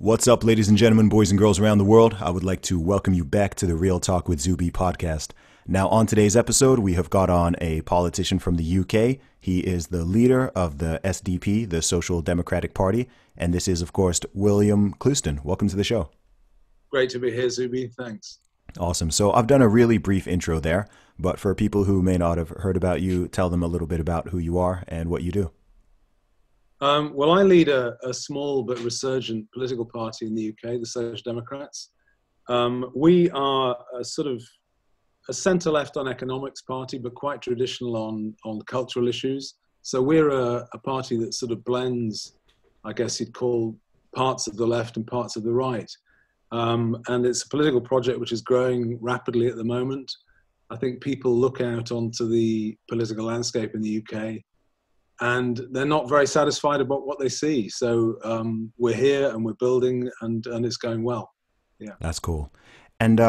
What's up, ladies and gentlemen, boys and girls around the world? I would like to welcome you back to the Real Talk with Zuby podcast. Now, on today's episode, we have got on a politician from the UK. He is the leader of the SDP, the Social Democratic Party, and this is, of course, William Clouston. Welcome to the show. Great to be here, Zuby. Thanks. Awesome. So I've done a really brief intro there, but for people who may not have heard about you, tell them a little bit about who you are and what you do. Well, I lead a small but resurgent political party in the UK, the Social Democrats. We are a sort of a centre-left on economics party, but quite traditional on cultural issues. So we're a party that sort of blends, I guess you'd call, parts of the left and parts of the right. And it's a political project which is growing rapidly at the moment. I think people look out onto the political landscape in the UK and they're not very satisfied about what they see. So we're here and we're building and it's going well. Yeah. That's cool. And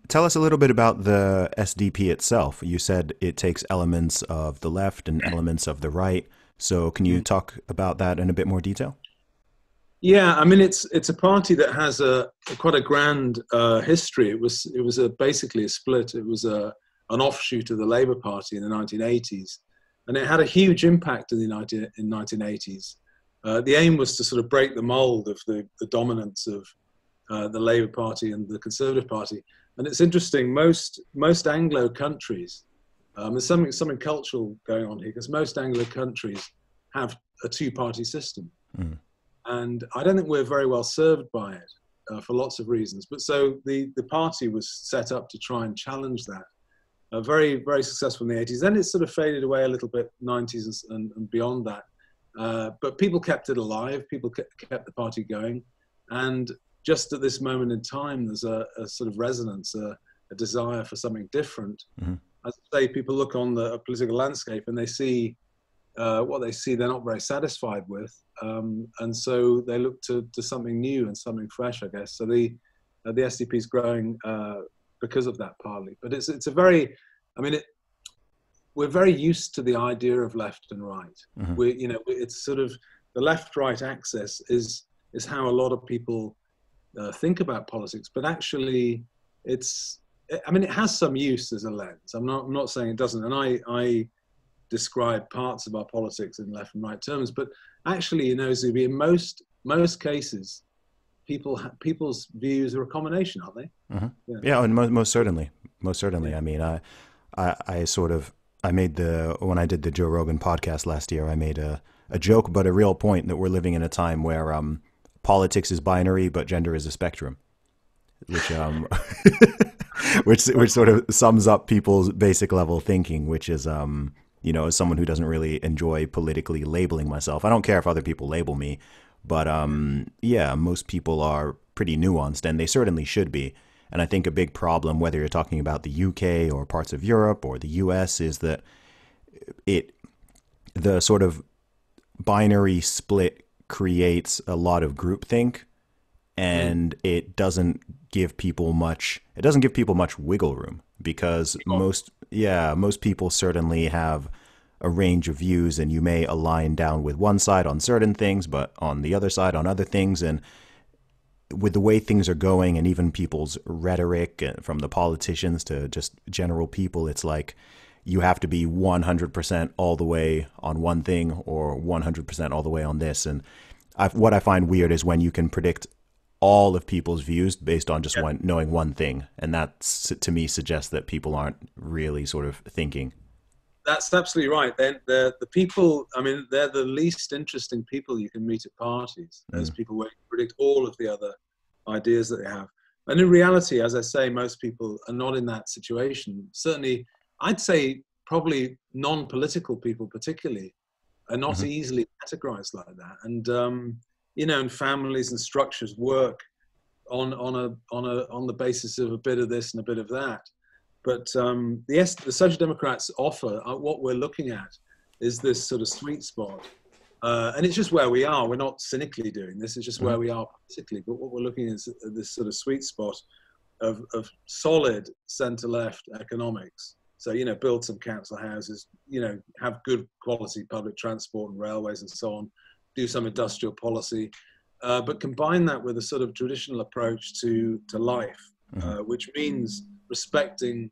tell us a little bit about the SDP itself. You said it takes elements of the left and elements of the right. So can you talk about that in a bit more detail? Yeah, I mean, it's a party that has quite a grand history. It was basically a split. It was an offshoot of the Labour Party in the 1980s. And it had a huge impact in the 1980s. The aim was to sort of break the mold of the dominance of the Labour Party and the Conservative Party. And it's interesting, most Anglo countries, there's something cultural going on here, because most Anglo countries have a two-party system. Mm. And I don't think we're very well served by it for lots of reasons. But so the party was set up to try and challenge that. Very, very successful in the 80s. Then it sort of faded away a little bit, 90s and beyond that. But people kept it alive. People kept the party going. And just at this moment in time, there's a sort of resonance, a desire for something different. Mm-hmm. As I say, people look on the political landscape and they see what they see they're not very satisfied with. And so they look to something new and something fresh, I guess. So the SDP is growing because of that partly, but it's a very, I mean, we're very used to the idea of left and right. Mm-hmm. It's sort of the left-right axis is how a lot of people think about politics, but actually it has some use as a lens. I'm not saying it doesn't, and I describe parts of our politics in left and right terms, but actually, Zuby, in most cases, people's views are a combination, aren't they? Mm-hmm. Yeah, and most certainly. Yeah. I mean, I made when I did the Joe Rogan podcast last year, I made a joke, but a real point that we're living in a time where politics is binary, but gender is a spectrum, which which sort of sums up people's basic level thinking, which is as someone who doesn't really enjoy politically labeling myself, I don't care if other people label me. But most people are pretty nuanced, and they certainly should be. And I think a big problem, whether you're talking about the UK or parts of Europe or the US, is that the sort of binary split creates a lot of groupthink, and it doesn't give people much wiggle room, because most people certainly have a range of views, and you may align down with one side on certain things, but on the other side on other things. And with the way things are going, and even people's rhetoric, from the politicians to just general people, it's like you have to be 100% all the way on one thing or 100% all the way on this. And what I find weird is when you can predict all of people's views based on just knowing one thing. And that, to me, suggests that people aren't really sort of thinking. That's absolutely right. The people, I mean, they're the least interesting people you can meet at parties. Those people where you predict all of the other ideas that they have. And in reality, as I say, most people are not in that situation. Certainly, I'd say probably non-political people particularly are not easily categorized like that. And, and families and structures work on the basis of a bit of this and a bit of that. But the Social Democrats offer, what we're looking at is this sort of sweet spot. And it's just where we are. We're not cynically doing this. It's just where we are politically. But what we're looking at is this sort of sweet spot of solid centre-left economics. So, build some council houses, have good quality public transport and railways and so on, do some industrial policy, but combine that with a sort of traditional approach to life, Hmm. which means respecting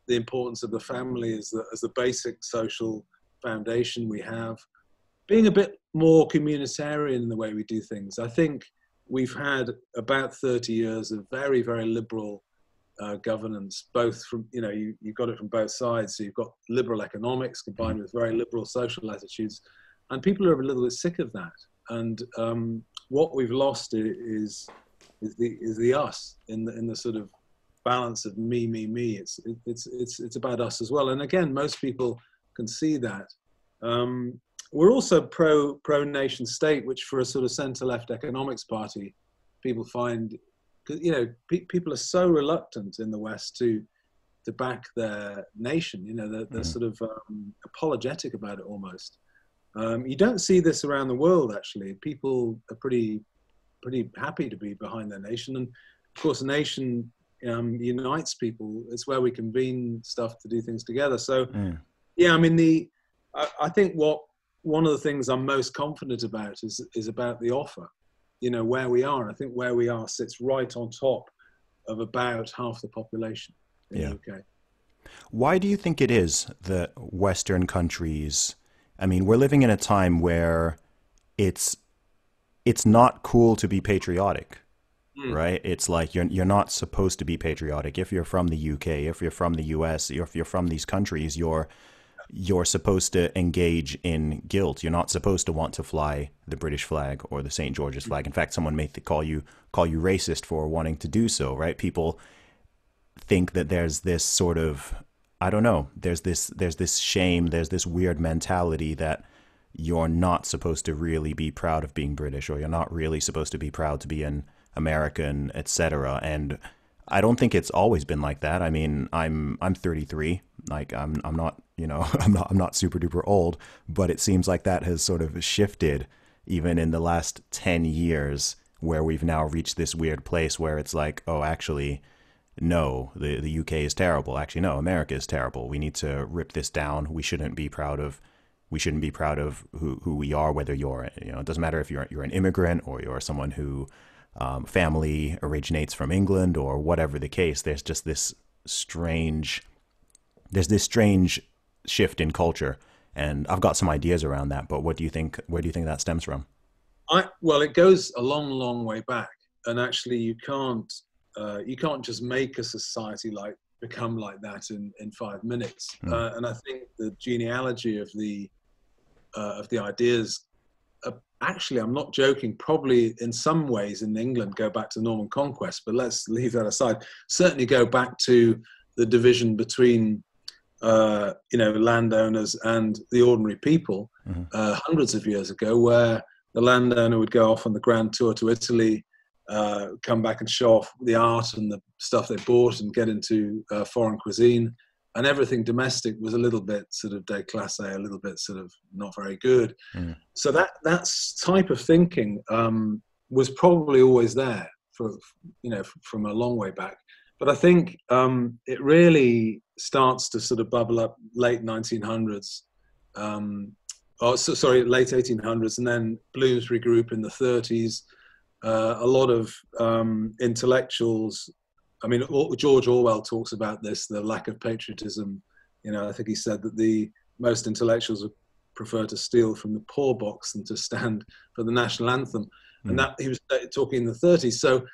the importance of the family as the basic social foundation we have, being a bit more communitarian in the way we do things. I think we've had about 30 years of very, very liberal governance, both from, you've got it from both sides. So you've got liberal economics Hmm. combined with very liberal social attitudes. And people are a little bit sick of that. And what we've lost is the us in the sort of balance of me, me, me. It's about us as well. And again, most people can see that. We're also pro nation state, which for a sort of centre left economics party, people find, people are so reluctant in the West to back their nation. They're Hmm. sort of apologetic about it almost. You don't see this around the world, actually. People are pretty happy to be behind their nation, and of course, a nation unites people. It's where we convene stuff to do things together. So, Mm. yeah, I mean, I think one of the things I'm most confident about is about the offer. Where we are. And I think where we are sits right on top of about half the population in the Yeah. UK. Why do you think it is that Western countries, I mean, we're living in a time where it's it's not cool to be patriotic, Mm. right? It's like you're not supposed to be patriotic. If you're from the UK, if you're from the US, if you're from these countries, you're supposed to engage in guilt. You're not supposed to want to fly the British flag or the St. George's flag. In fact, someone may call you racist for wanting to do so, right? People think that there's this sort of, I don't know, there's this shame, there's this weird mentality that you're not supposed to really be proud of being British, or you're not really supposed to be proud to be an American, etc. And I don't think it's always been like that. I mean, I'm 33. Like I'm not, I'm not super duper old, but it seems like that has sort of shifted even in the last 10 years, where we've now reached this weird place where it's like, oh, actually, no, the UK is terrible. Actually, no, America is terrible. We need to rip this down. We shouldn't be proud of who we are, whether you're, it doesn't matter if you're an immigrant or you're someone who family originates from England or whatever the case. Strange, there's this strange shift in culture, and I've got some ideas around that. But what do you think? Where do you think that stems from? Well, it goes a long, long way back, and actually, you can't just make a society become like that in 5 minutes. Mm. And I think the genealogy of the ideas, actually, I'm not joking, probably in some ways in England go back to Norman conquest, but let's leave that aside. Certainly go back to the division between landowners and the ordinary people Hmm. hundreds of years ago, where the landowner would go off on the grand tour to Italy, come back and show off the art and the stuff they bought and get into foreign cuisine. And everything domestic was a little bit sort of déclassé, a little bit sort of not very good. Mm. So that type of thinking was probably always there from a long way back. But I think it really starts to sort of bubble up late 1900s, late 1800s, and then Bloomsbury Group in the 30s. A lot of intellectuals. I mean, George Orwell talks about this, the lack of patriotism. I think he said that the most intellectuals would prefer to steal from the poor box than to stand for the national anthem. And Mm. that he was talking in the 30s. So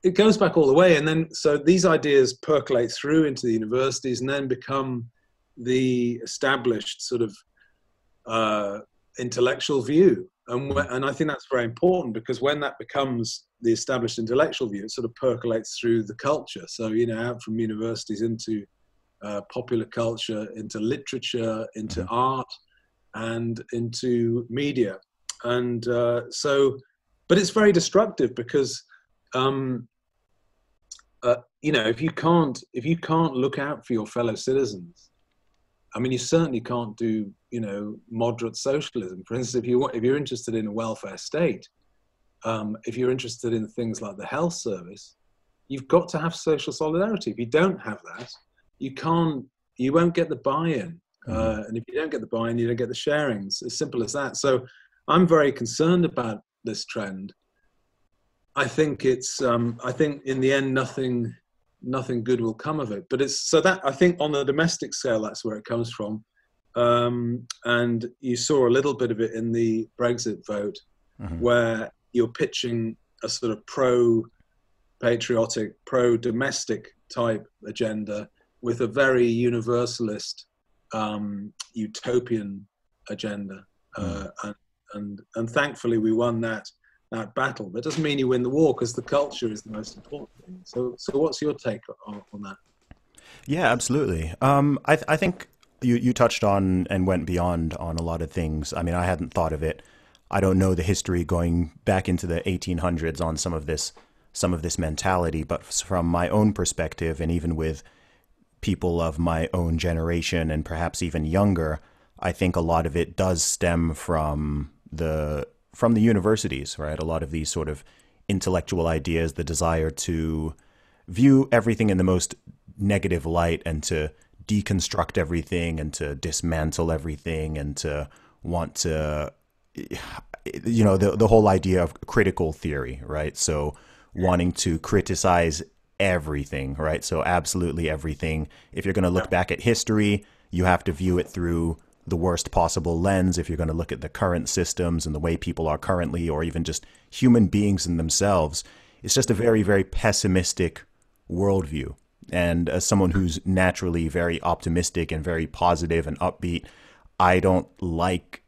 it goes back all the way. And then, so these ideas percolate through into the universities and then become the established sort of intellectual view. Mm. And I think that's very important, because when that becomes the established intellectual view, it sort of percolates through the culture. So, out from universities into popular culture, into literature, into Mm. art, and into media. And but it's very destructive, because, if you can't look out for your fellow citizens, I mean, you certainly can't do, moderate socialism. For instance, if you're interested in a welfare state, if you're interested in things like the health service, you've got to have social solidarity. If you don't have that, you won't get the buy-in. Mm. And if you don't get the buy-in, you don't get the sharings. As simple as that. So I'm very concerned about this trend. I think it's I think in the end nothing good will come of it. But it's so that I think on the domestic scale that's where it comes from. And you saw a little bit of it in the Brexit vote, Hmm. where you're pitching a sort of pro-patriotic, pro-domestic type agenda with a very universalist, utopian agenda. Mm. And thankfully we won that battle. That doesn't mean you win the war, because the culture is the most important thing. So what's your take on that? Yeah, absolutely. I think you touched on and went beyond on a lot of things. I mean, I hadn't thought of it. I don't know the history going back into the 1800s on some of this mentality, but from my own perspective, and even with people of my own generation and perhaps even younger, I think a lot of it does stem from the universities, right? A lot of these sort of intellectual ideas, the desire to view everything in the most negative light and to deconstruct everything and to dismantle everything and to want to, the whole idea of critical theory, right? So wanting to criticize everything, right? So absolutely everything. If you're going to Yeah, look back at history, you have to view it through the worst possible lens. If you're going to look at the current systems and the way people are currently, or even just human beings in themselves, it's just a very, very pessimistic worldview. And as someone who's naturally very optimistic and very positive and upbeat, I don't like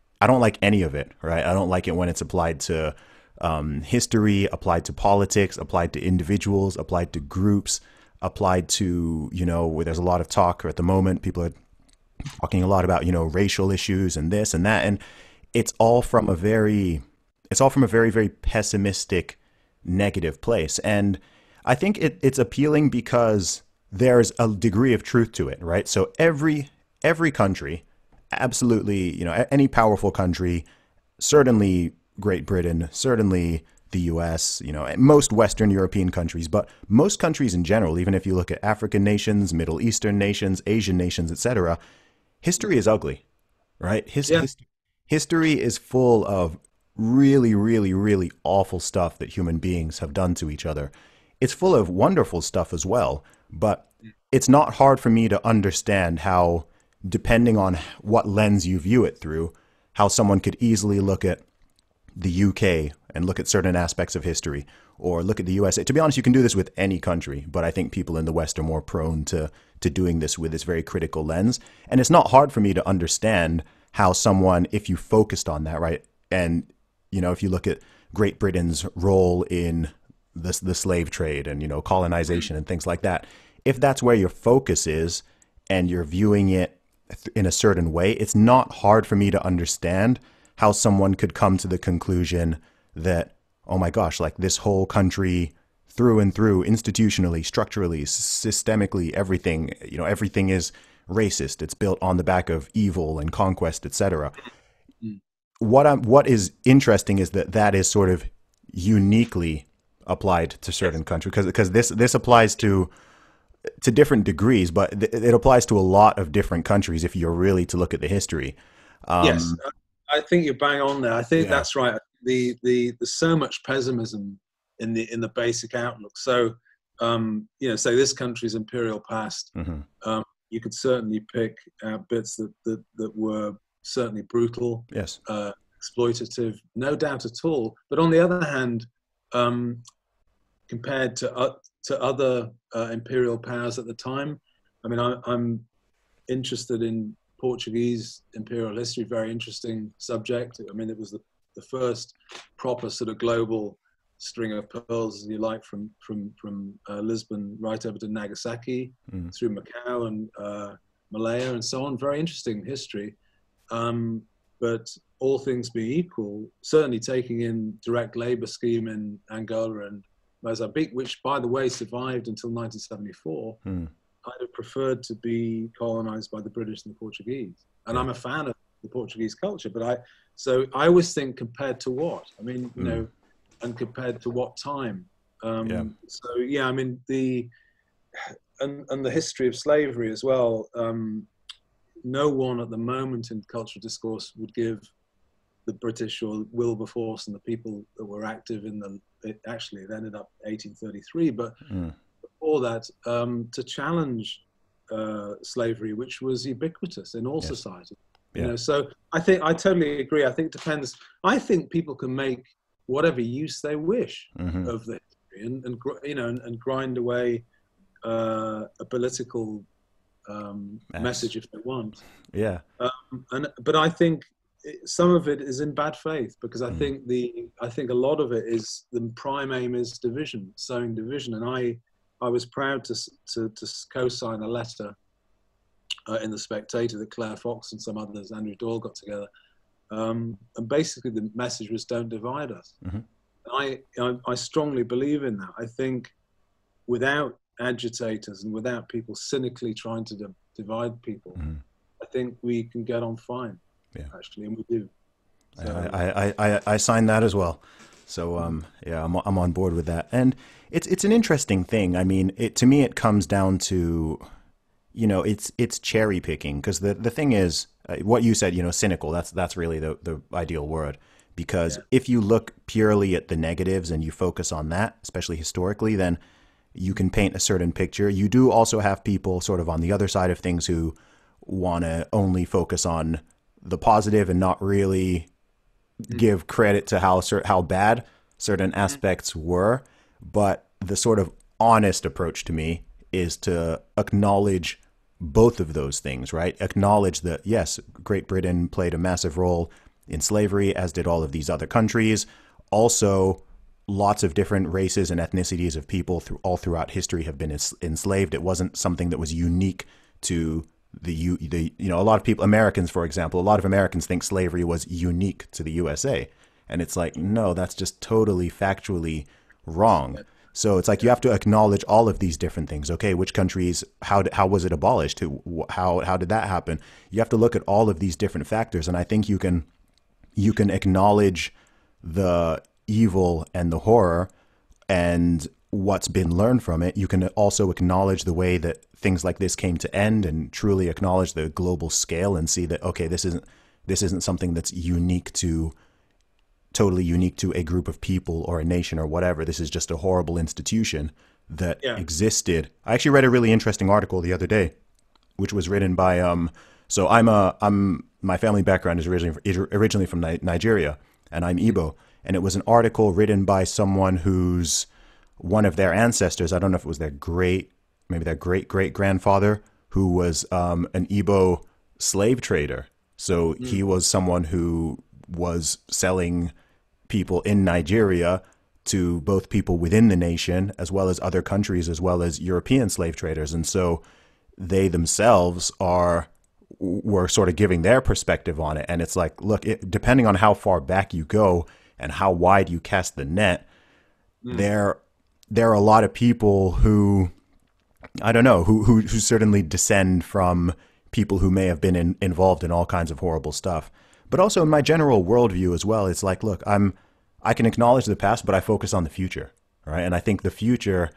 any of it, right? I don't like it when it's applied to history, applied to politics, applied to individuals, applied to groups, applied to, where there's a lot of talk, or at the moment people are talking a lot about, racial issues and this and that. And it's all from a very, very pessimistic, negative place. And I think it's appealing because there's a degree of truth to it, right? So every country, absolutely, any powerful country, certainly Great Britain, certainly the US, most Western European countries, but most countries in general, even if you look at African nations, Middle Eastern nations, Asian nations, etc., history is ugly, right? yeah, History is full of really, really, really awful stuff that human beings have done to each other. It's full of wonderful stuff as well, but it's not hard for me to understand how, depending on what lens you view it through, how someone could easily look at the UK and look at certain aspects of history, or look at the USA. To be honest, you can do this with any country, but I think people in the West are more prone to doing this with this very critical lens. And it's not hard for me to understand how someone, if you focused on that, right, and if you look at Great Britain's role in the slave trade and colonization and things like that, if that's where your focus is and you're viewing it in a certain way, it's not hard for me to understand how someone could come to the conclusion that, oh my gosh, like this whole country through and through, institutionally, structurally, systemically, everything, everything is racist. It's built on the back of evil and conquest, etc. mm, What is interesting is that is sort of uniquely applied to yes, certain countries, because this applies to different degrees, but it applies to a lot of different countries if you're really to look at the history. yes. Um, I think you're bang on there. I think yeah. that's right. There's so much pessimism in the basic outlook. So say this country's imperial past. Hmm. You could certainly pick out bits that were certainly brutal, Yes. exploitative, no doubt at all. But on the other hand, um, compared to other imperial powers at the time, I mean, I'm interested in Portuguese imperial history, very interesting subject. I mean, it was the first proper sort of global string of pearls, as you like, from Lisbon right over to Nagasaki, Mm. through Macau and Malaya and so on. Very interesting history. But all things being equal, certainly taking in direct labor scheme in Angola and Mozambique, which, by the way, survived until 1974, Mm. I'd have preferred to be colonized by the British and the Portuguese. And Yeah. I'm a fan of the Portuguese culture, so I always think, compared to what? I mean, Mm. and compared to what time? Yeah. So yeah, I mean and the history of slavery as well. No one at the moment in cultural discourse would give the British or Wilberforce and the people that were active in the it ended up 1833, but Mm. before that, to challenge slavery, which was ubiquitous in all Yes. societies. Yeah. So I think I totally agree. I think it depends. I think people can make whatever use they wish Mm-hmm. of the history, and grind away a political message if they want. Yeah. But I think some of it is in bad faith, because I Mm. think a lot of it is the prime aim is division, sowing division. And I was proud to co-sign a letter in the Spectator that Claire Fox and some others, Andrew Doyle, got together, and basically the message was "Don't divide us." Mm-hmm. I strongly believe in that. I think without agitators and without people cynically trying to divide people, Mm-hmm. I think we can get on fine. Yeah. Actually, and we do. So, I signed that as well. So yeah, I'm on board with that. And it's an interesting thing. I mean, to me it comes down to, it's cherry picking, because the thing is, what you said, cynical. That's really the ideal word, because if you look purely at the negatives and you focus on that, especially historically, then you can paint a certain picture. You do also have people sort of on the other side of things who want to only focus on the positive and not really give credit to how bad certain aspects were. But the sort of honest approach to me is to acknowledge both of those things, right? Acknowledge that, yes, Great Britain played a massive role in slavery, as did all of these other countries. Also, lots of different races and ethnicities of people all throughout history have been enslaved. It wasn't something that was unique to a lot of people, Americans, for example, a lot of Americans think slavery was unique to the USA. And it's like, no, that's just totally factually wrong. So it's like you have to acknowledge all of these different things. Okay, which countries, how was it abolished? How did that happen? You have to look at all of these different factors. And I think you can acknowledge the evil and the horror and what's been learned from it. You can also acknowledge the way that things like this came to end, and truly acknowledge the global scale and see that, okay, this isn't something that's totally unique to a group of people or a nation or whatever. This is just a horrible institution that existed. I actually read a really interesting article the other day, which was written by so my family background is originally from Nigeria, and I'm Igbo, and it was an article written by someone who's one of their ancestors. I don't know if it was maybe their great great grandfather, who was an Igbo slave trader. So he was someone who was selling people in Nigeria to both people within the nation, as well as other countries, as well as European slave traders. And so they themselves were sort of giving their perspective on it. And it's like, look, depending on how far back you go and how wide you cast the net, there are a lot of people who, I don't know, who certainly descend from people who may have been involved in all kinds of horrible stuff. But also in my general worldview as well, it's like, look, I can acknowledge the past, but I focus on the future, right? And I think the future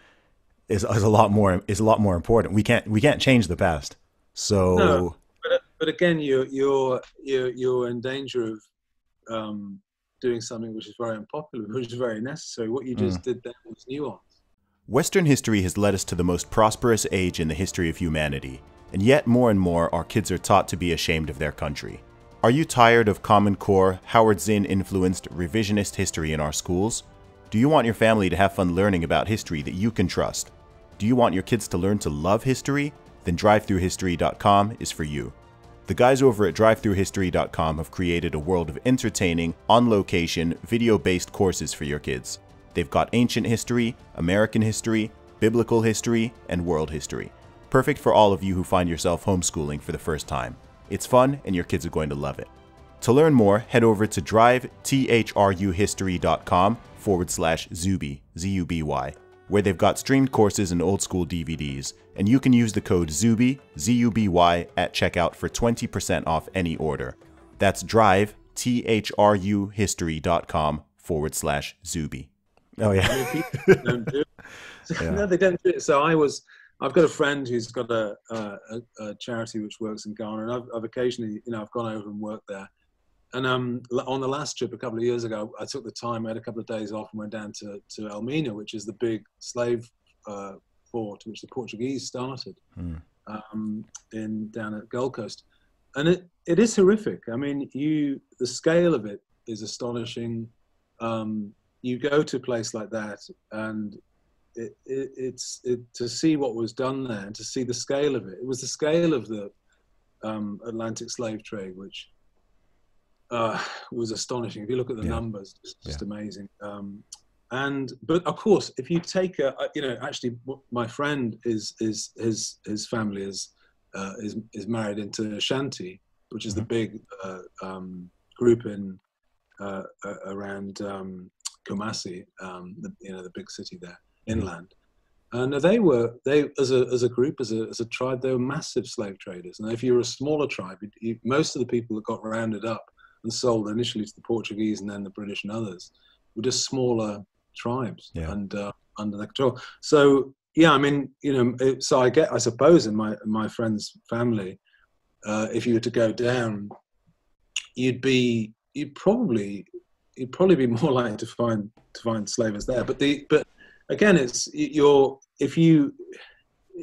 is a lot more important. We can't change the past. So, no, but again, you're in danger of doing something which is very unpopular, which is very necessary. What you just did there was nuance. Western history has led us to the most prosperous age in the history of humanity, and yet more and more our kids are taught to be ashamed of their country. Are you tired of Common Core, Howard Zinn-influenced revisionist history in our schools? Do you want your family to have fun learning about history that you can trust? Do you want your kids to learn to love history? Then DriveThruHistory.com is for you. The guys over at DriveThruHistory.com have created a world of entertaining, on-location, video-based courses for your kids. They've got ancient history, American history, biblical history, and world history. Perfect for all of you who find yourself homeschooling for the first time. It's fun, and your kids are going to love it. To learn more, head over to drivetruhistory.com/Zuby, Z-U-B-Y, where they've got streamed courses and old school DVDs, and you can use the code ZUBY, Z-U-B-Y, at checkout for 20% off any order. That's drivetruhistory.com/Zuby. Oh yeah. I mean, people don't do it. No, they don't do it. So I've got a friend who's got a charity which works in Ghana, and I've occasionally, I've gone over and worked there. And on the last trip a couple of years ago, I took the time, I had a couple of days off and went down to Elmina, which is the big slave fort which the Portuguese started down at Gold Coast. And it is horrific. I mean, the scale of it is astonishing. You go to a place like that, and it's to see what was done there, and to see the scale of it. It was the scale of the Atlantic slave trade, which was astonishing. If you look at the numbers, it's just amazing. But of course, if you take actually, my friend his family is married into Ashanti, which is the big group in around Kumasi, the big city there inland. And they as a group, as a tribe, they were massive slave traders. And if you were a smaller tribe, most of the people that got rounded up and sold initially to the Portuguese and then the British and others were just smaller tribes and under their control. So yeah, I mean, so I suppose in my friend's family, if you were to go down, you'd probably be more likely to find slavers there. But again, it's if you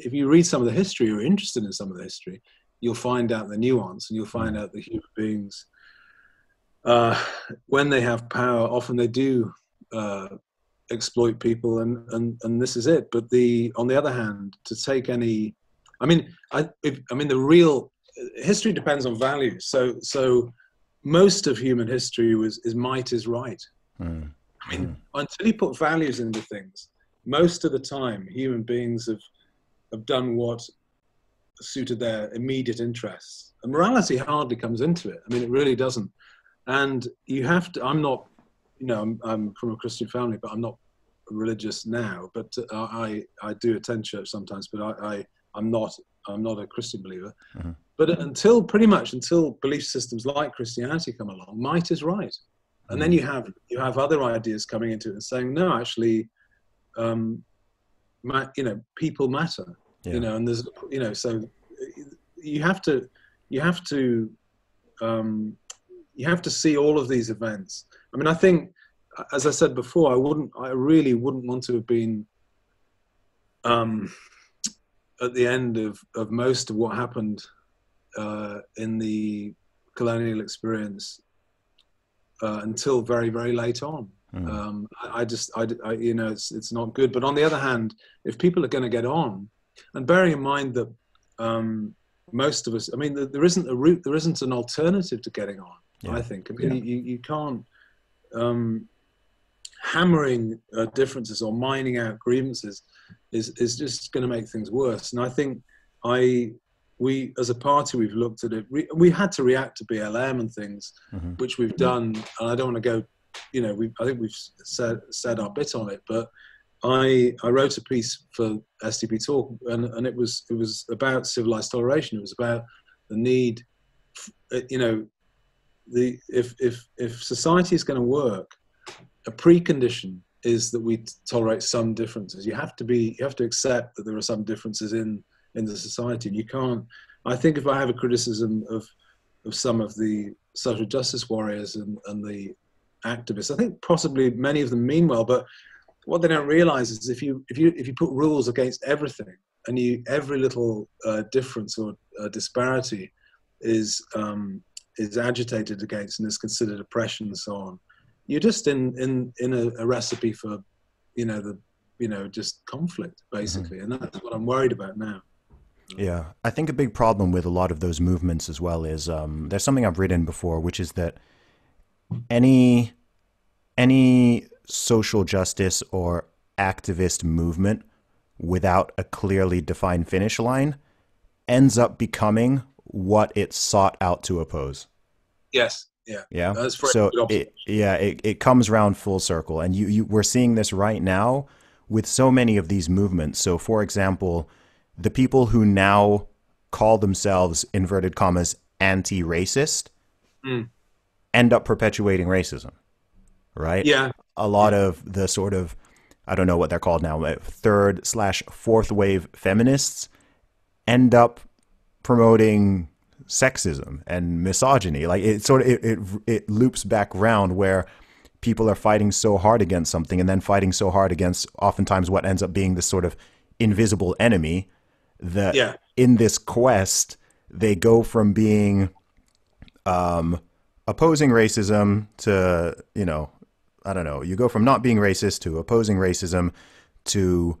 read some of the history, or are interested in some of the history, you'll find out the nuance, and you'll find out that human beings, when they have power, often they do exploit people, and this is it. But on the other hand, to take any, the real history depends on values. So most of human history is might is right. Until you put values into things, most of the time human beings have done what suited their immediate interests, and morality hardly comes into it. I mean, it really doesn't. And you have to, I'm not, I'm from a Christian family, but I'm not religious now, but I do attend church sometimes, but I'm not a Christian believer. But until belief systems like Christianity come along, might is right. And then you have other ideas coming into it and saying, no, actually, people matter, and there's, so you have to see all of these events. I mean, I think, as I said before, I really wouldn't want to have been at the end of most of what happened in the colonial experience until very, very late on. It's not good. But on the other hand, if people are going to get on, and bearing in mind that most of us, I mean, there isn't a route, there isn't an alternative to getting on. I think. I mean, you can't hammering differences or mining out grievances is just going to make things worse. And I think we as a party, we've looked at it. We had to react to BLM and things, which we've done. And I don't want to go, I think we've said our bit on it. But I wrote a piece for SDP Talk, and it was about civilized toleration. It was about the need, if society is going to work, a precondition is that we tolerate some differences. You have to accept that there are some differences in the society, and you can't. I think if I have a criticism of some of the social justice warriors and the activists, I think possibly many of them mean well, but what they don't realize is if you put rules against everything, and every little difference or disparity is agitated against and is considered oppression and so on, you're just in a recipe for just conflict, basically. And that's what I'm worried about now. Yeah, I think a big problem with a lot of those movements as well is there's something I've written before, which is that any social justice or activist movement without a clearly defined finish line ends up becoming what it sought out to oppose. Yes. Yeah. Yeah. So it comes around full circle, and we're seeing this right now with so many of these movements. So, for example, the people who now call themselves, inverted commas, anti-racist end up perpetuating racism, right? Yeah. A lot of the sort of, I don't know what they're called now, third/fourth wave feminists end up promoting sexism and misogyny. Like it sort of it loops back round where people are fighting so hard against something and then fighting so hard against oftentimes what ends up being this sort of invisible enemy that Yeah. in this quest they go from being opposing racism to, you know, I don't know, you go from not being racist to opposing racism to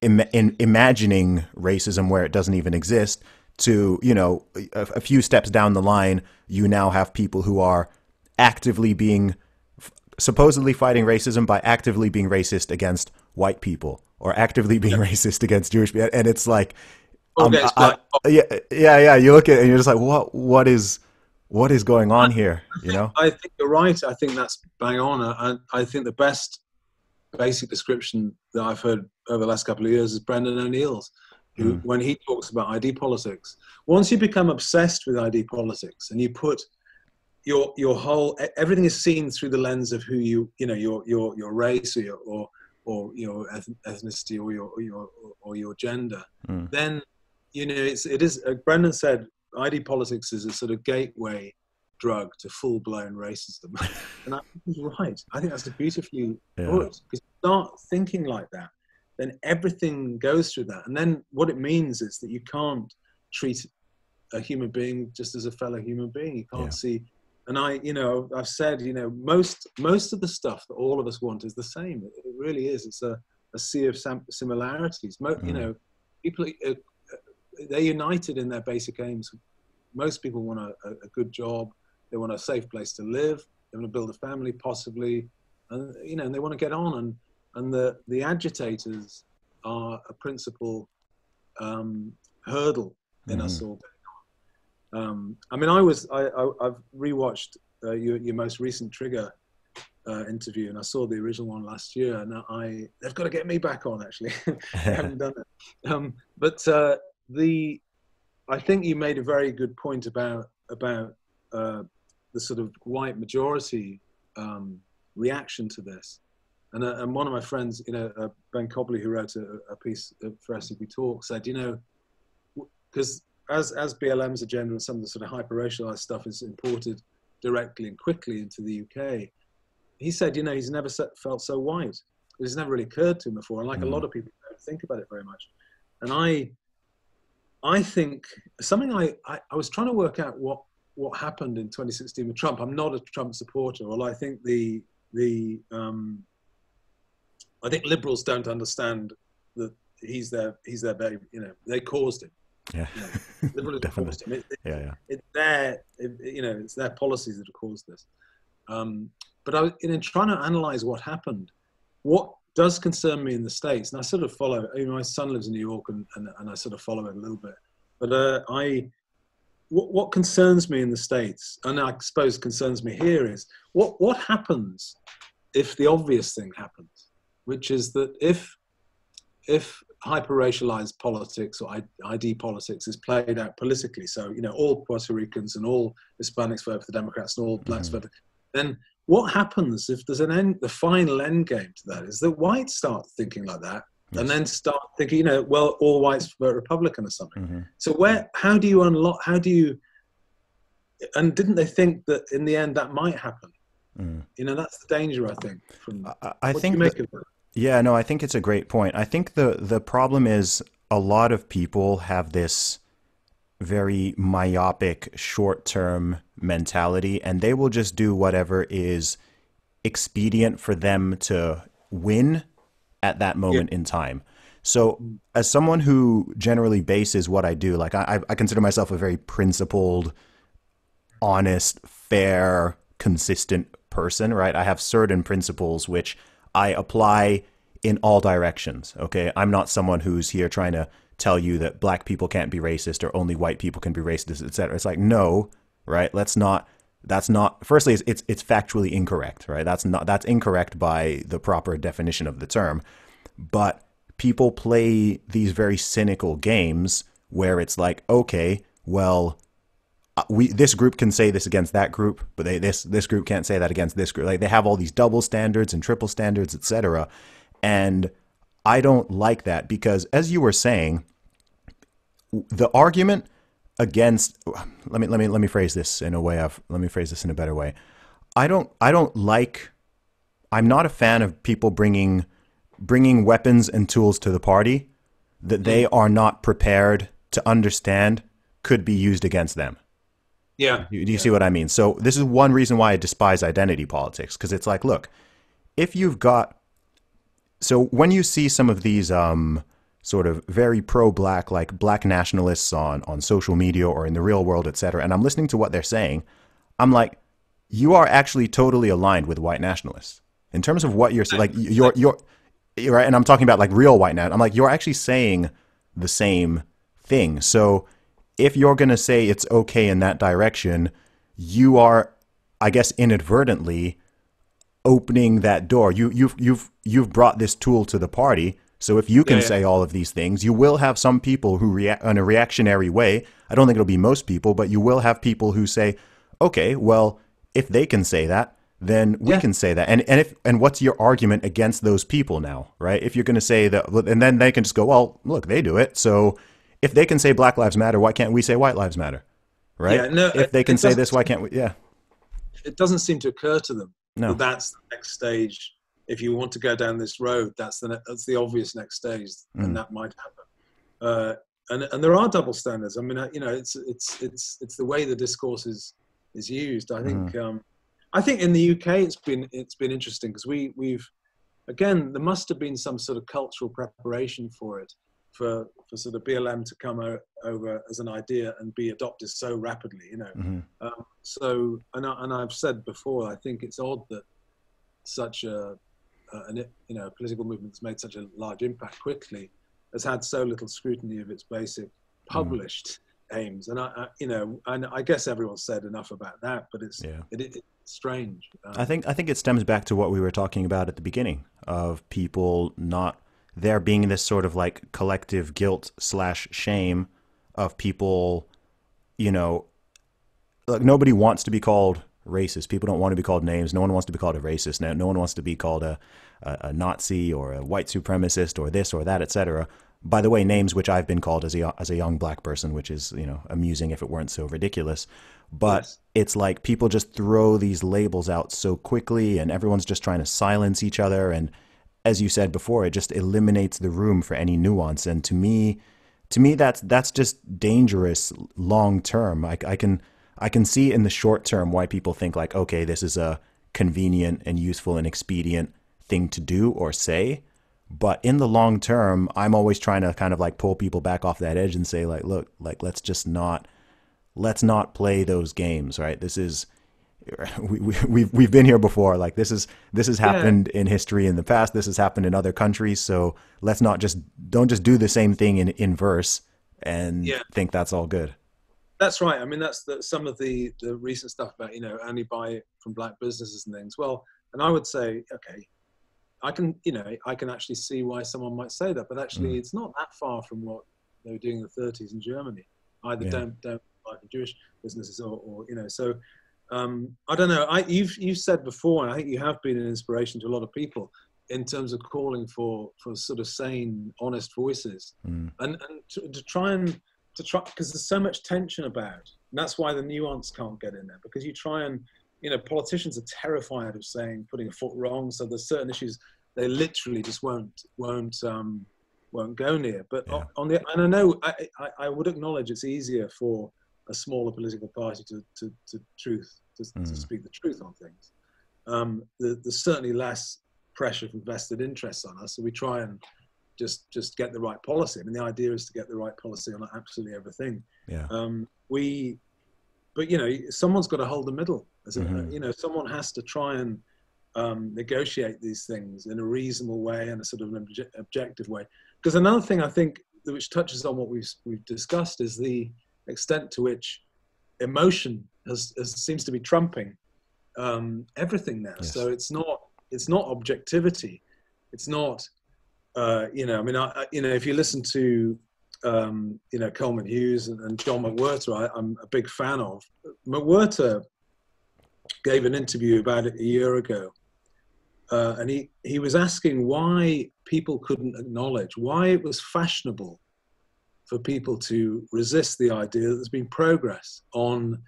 imagining racism where it doesn't even exist to, you know, a few steps down the line, you now have people who are actively being supposedly fighting racism by actively being racist against white people or actively being racist against Jewish people. And it's like, Okay, it's black. yeah. You look at it and you're just like, what is going on here? You know? I think you're right. I think that's bang on. And I think the best basic description that I've heard over the last couple of years is Brendan O'Neill's, who, when he talks about ID politics, once you become obsessed with ID politics and you put your whole, everything is seen through the lens of who you know, your race or your ethnicity or your gender, then, you know, it is, Brendan said, ID politics is a sort of gateway drug to full-blown racism. And I think he's right. I think that's beautifully put. Because start thinking like that, then everything goes through that. And then what it means is that you can't treat a human being just as a fellow human being. You can't see. And I've said, you know, most of the stuff that all of us want is the same. It really is. It's a sea of similarities. You know, people, they're united in their basic aims. Most people want a good job. They want a safe place to live. They want to build a family, possibly, and you know, and they want to get on. And the agitators are a principal hurdle in us all. I mean, I've rewatched your most recent Trigger interview, and I saw the original one last year. And they've got to get me back on. Actually, I haven't done it. But I think you made a very good point about the sort of white majority reaction to this. And one of my friends, you know, Ben Cobley, who wrote a piece for SCP Talk, said, you know, because as BLM's agenda and some of the sort of hyper-racialized stuff is imported directly and quickly into the UK, he said, you know, he's never felt so white. It's never really occurred to him before. And like a lot of people don't think about it very much. And I think something I was trying to work out what happened in 2016 with Trump. I'm not a Trump supporter, although I think I think liberals don't understand that he's their baby. You know, they caused him. Yeah, you know, liberals caused him. It's their policies that have caused this. But in trying to analyze what happened, what does concern me in the States, and I sort of follow, you know, my son lives in New York and I sort of follow it a little bit, but what concerns me in the States, and I suppose concerns me here, is what happens if the obvious thing happens, which is that if hyper-racialized politics or ID politics is played out politically, so, you know, all Puerto Ricans and all Hispanics vote for the Democrats and all blacks vote, then what happens if there's the final end game to that is that whites start thinking like that, and then start thinking, you know, well, all whites vote Republican or something. So how do you unlock, and didn't they think that in the end that might happen? You know, that's the danger, I think. I think do you make of that? Yeah, no, I think it's a great point. I think the problem is a lot of people have this very myopic short-term mentality, and they will just do whatever is expedient for them to win at that moment in time. So as someone who generally bases what I do, like I consider myself a very principled, honest, fair, consistent person, right? I have certain principles which I apply in all directions. Okay. I'm not someone who's here trying to tell you that black people can't be racist or only white people can be racist, etc. It's like, no, right? That's not, firstly, it's factually incorrect, right? That's incorrect by the proper definition of the term. But people play these very cynical games where it's like, okay, well, this group can say this against that group, but this group can't say that against this group. Like, they have all these double standards and triple standards, etc. And I don't like that because, as you were saying, the argument against, let me phrase this in a way of, let me phrase this in a better way. I don't like, I'm not a fan of people bringing weapons and tools to the party that they are not prepared to understand could be used against them. Yeah, Do you yeah, see what I mean? So this is one reason why I despise identity politics, because it's like, look, if you've got, so when you see some of these sort of very pro-black, like black nationalists on social media or in the real world, et cetera, and I'm listening to what they're saying, I'm like, you are actually totally aligned with white nationalists in terms of what you're like. You're right, and I'm talking about like real white now. I'm like, you're actually saying the same thing. So if you're going to say it's okay in that direction, you are, I guess, inadvertently opening that door. You've brought this tool to the party. So if you yeah, can yeah, say all of these things, you will have some people who react in a reactionary way. I don't think it'll be most people, but you will have people who say, okay, well, if they can say that, then we yeah, can say that. And what's your argument against those people now, right? If you're going to say that, and then they can just go, well, look, they do it. So if they can say Black Lives Matter, why can't we say White Lives Matter, right? yeah. No, If they can it say doesn't. this, why can't we? Yeah, It doesn't seem to occur to them that no. that's the next stage. If you want to go down this road, that's the obvious next stage, and Mm, that might happen. And there are double standards. I mean, you know, it's the way the discourse is used. mm, I think in the UK it's been interesting because we've again, there must have been some sort of cultural preparation for it, for sort of BLM to come over as an idea and be adopted so rapidly, you know. mm, And I've said before, I think it's odd that such a political movement that's made such a large impact quickly has had so little scrutiny of its basic mm. published aims. And and I guess everyone's said enough about that, but Yeah. it's strange. I think it stems back to what we were talking about at the beginning of people not there being this sort of like collective guilt slash shame of people, you know, like nobody wants to be called racist. People don't want to be called names. No one wants to be called a racist. No one wants to be called a Nazi or a white supremacist or this or that, etc. By the way, names which I've been called as a young black person, which is, you know, amusing if it weren't so ridiculous. But Yes. it's like people just throw these labels out so quickly, and everyone's just trying to silence each other. And as you said before, it just eliminates the room for any nuance. And to me, that's just dangerous long term. I can see in the short term why people think like, okay, this is a convenient and useful and expedient thing to do or say. But in the long term, I'm always trying to kind of like pull people back off that edge and say like, look, like let's not play those games, right? This is we've been here before. Like this has Yeah. happened in history in the past. This has happened in other countries. So let's not just don't just do the same thing in verse and Yeah. think that's all good. That's right. I mean, some of the recent stuff about, only buy it from black businesses and things. Well, and I would say, okay, I can actually see why someone might say that, but actually, Mm, it's not that far from what they were doing in the 30s in Germany. Either yeah. don't buy from Jewish businesses, or. So I don't know. You've said before, and I think you have been an inspiration to a lot of people in terms of calling for sort of sane, honest voices, Mm, and to try because there's so much tension about it. And that's why the nuance can't get in there, because you try and politicians are terrified of putting a foot wrong, so there's certain issues they literally just won't go near. But yeah. and I know I would acknowledge it's easier for a smaller political party to Mm, speak the truth on things. There's certainly less pressure from vested interests on us, so we try and just get the right policy. I mean, the idea is to get the right policy on absolutely everything. yeah. But someone's got to hold the middle. Hmm. Someone has to try and negotiate these things in a reasonable way and a sort of an objective way. Because another thing I think which touches on what we've discussed is the extent to which emotion seems to be trumping everything now. Yes. So it's not objectivity. It's not. If you listen to, Coleman Hughes and John McWhirter, I'm a big fan of. McWhirter gave an interview about it a year ago, and he was asking why people couldn't acknowledge why it was fashionable for people to resist the idea that there's been progress on,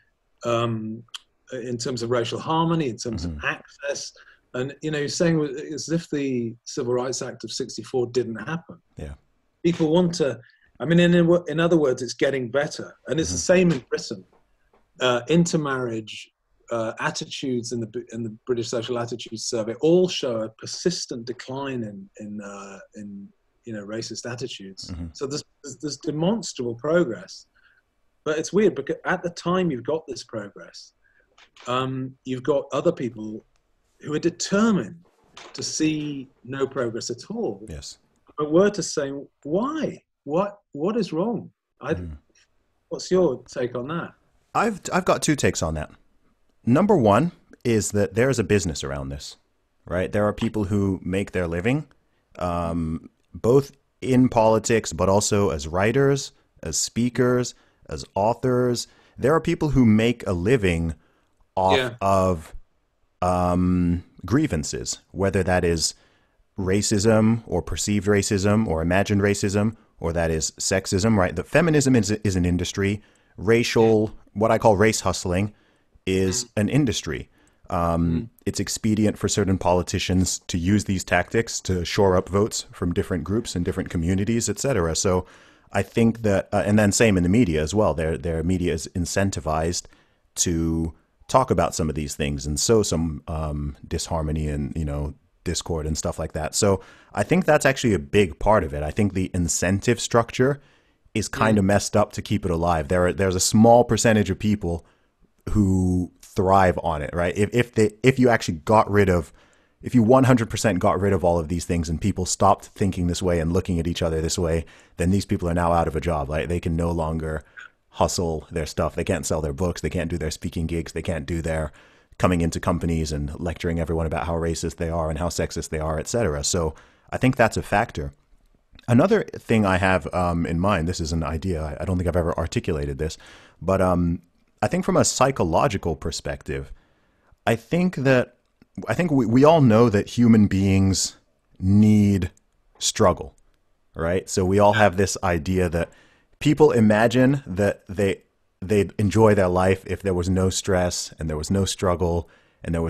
in terms of racial harmony, in terms of access. And, you know, you're saying as if the Civil Rights Act of '64 didn't happen. Yeah. People want to, I mean, in other words, it's getting better. And it's the same in Britain. Intermarriage attitudes in the British Social Attitudes Survey all show a persistent decline in you know, racist attitudes. So there's demonstrable progress. But it's weird because at the time you've got this progress, you've got other people who are determined to see no progress at all. Yes. But we're to say, why? What is wrong? What's your take on that? I've got two takes on that. Number one is that there's a business around this, right? There are people who make their living, both in politics, but also as writers, as speakers, as authors. There are people who make a living off of grievances, whether that is racism or perceived racism or imagined racism, or that is sexism, right? The feminism is an industry. Racial, what I call race hustling, is an industry. It's expedient for certain politicians to use these tactics to shore up votes from different groups and different communities, et cetera. So I think that, and then same in the media as well. Their media is incentivized to talk about some of these things and sow some disharmony and, you know, discord and stuff like that. So I think that's actually a big part of it. I think the incentive structure is kind of messed up to keep it alive. There's a small percentage of people who thrive on it, right? If you actually got rid of, if you 100% got rid of all of these things and people stopped thinking this way and looking at each other this way, then these people are now out of a job. Like, they can no longer hustle their stuff. They can't sell their books. They can't do their speaking gigs. They can't do their coming into companies and lecturing everyone about how racist they are and how sexist they are, et cetera. So I think that's a factor. Another thing I have in mind, this is an idea, I don't think I've ever articulated this, but I think from a psychological perspective, I think we all know that human beings need struggle, right? So we all have this idea that people imagine that they'd enjoy their life if there was no stress and there was no struggle and there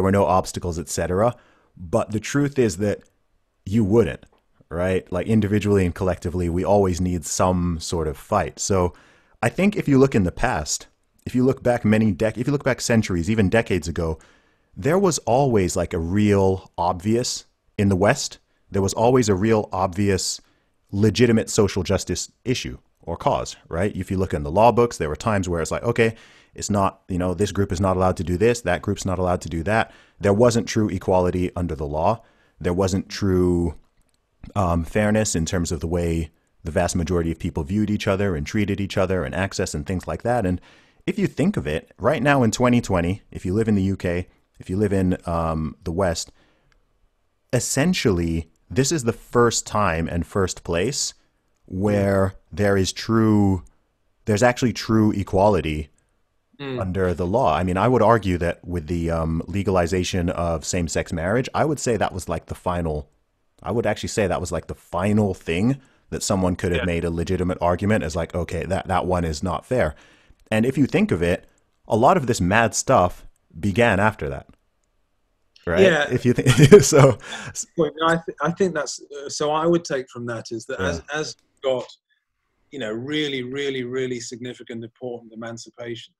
were no obstacles, etc. But the truth is that you wouldn't, right? Like, individually and collectively, we always need some sort of fight. So I think if you look in the past, if you look back if you look back centuries, even decades ago, there was always like a real obvious, in the West, there was always a real obvious legitimate social justice issue or cause, right? If you look in the law books, there were times where it's like, okay, it's not, you know, this group is not allowed to do this, that group's not allowed to do that. There wasn't true equality under the law. There wasn't true fairness in terms of the way the vast majority of people viewed each other and treated each other and access and things like that. And if you think of it, right now in 2020, if you live in the UK, if you live in the West, essentially, this is the first time and first place where there's actually true equality under the law. I mean, I would argue that with the legalization of same-sex marriage, I would actually say that was like the final thing that someone could have made a legitimate argument as like, okay, that one is not fair. And if you think of it, a lot of this mad stuff began after that. Right. Yeah. If you think so, I think that's so. I would take from that is that as got, you know, really, really, really significant, important emancipation,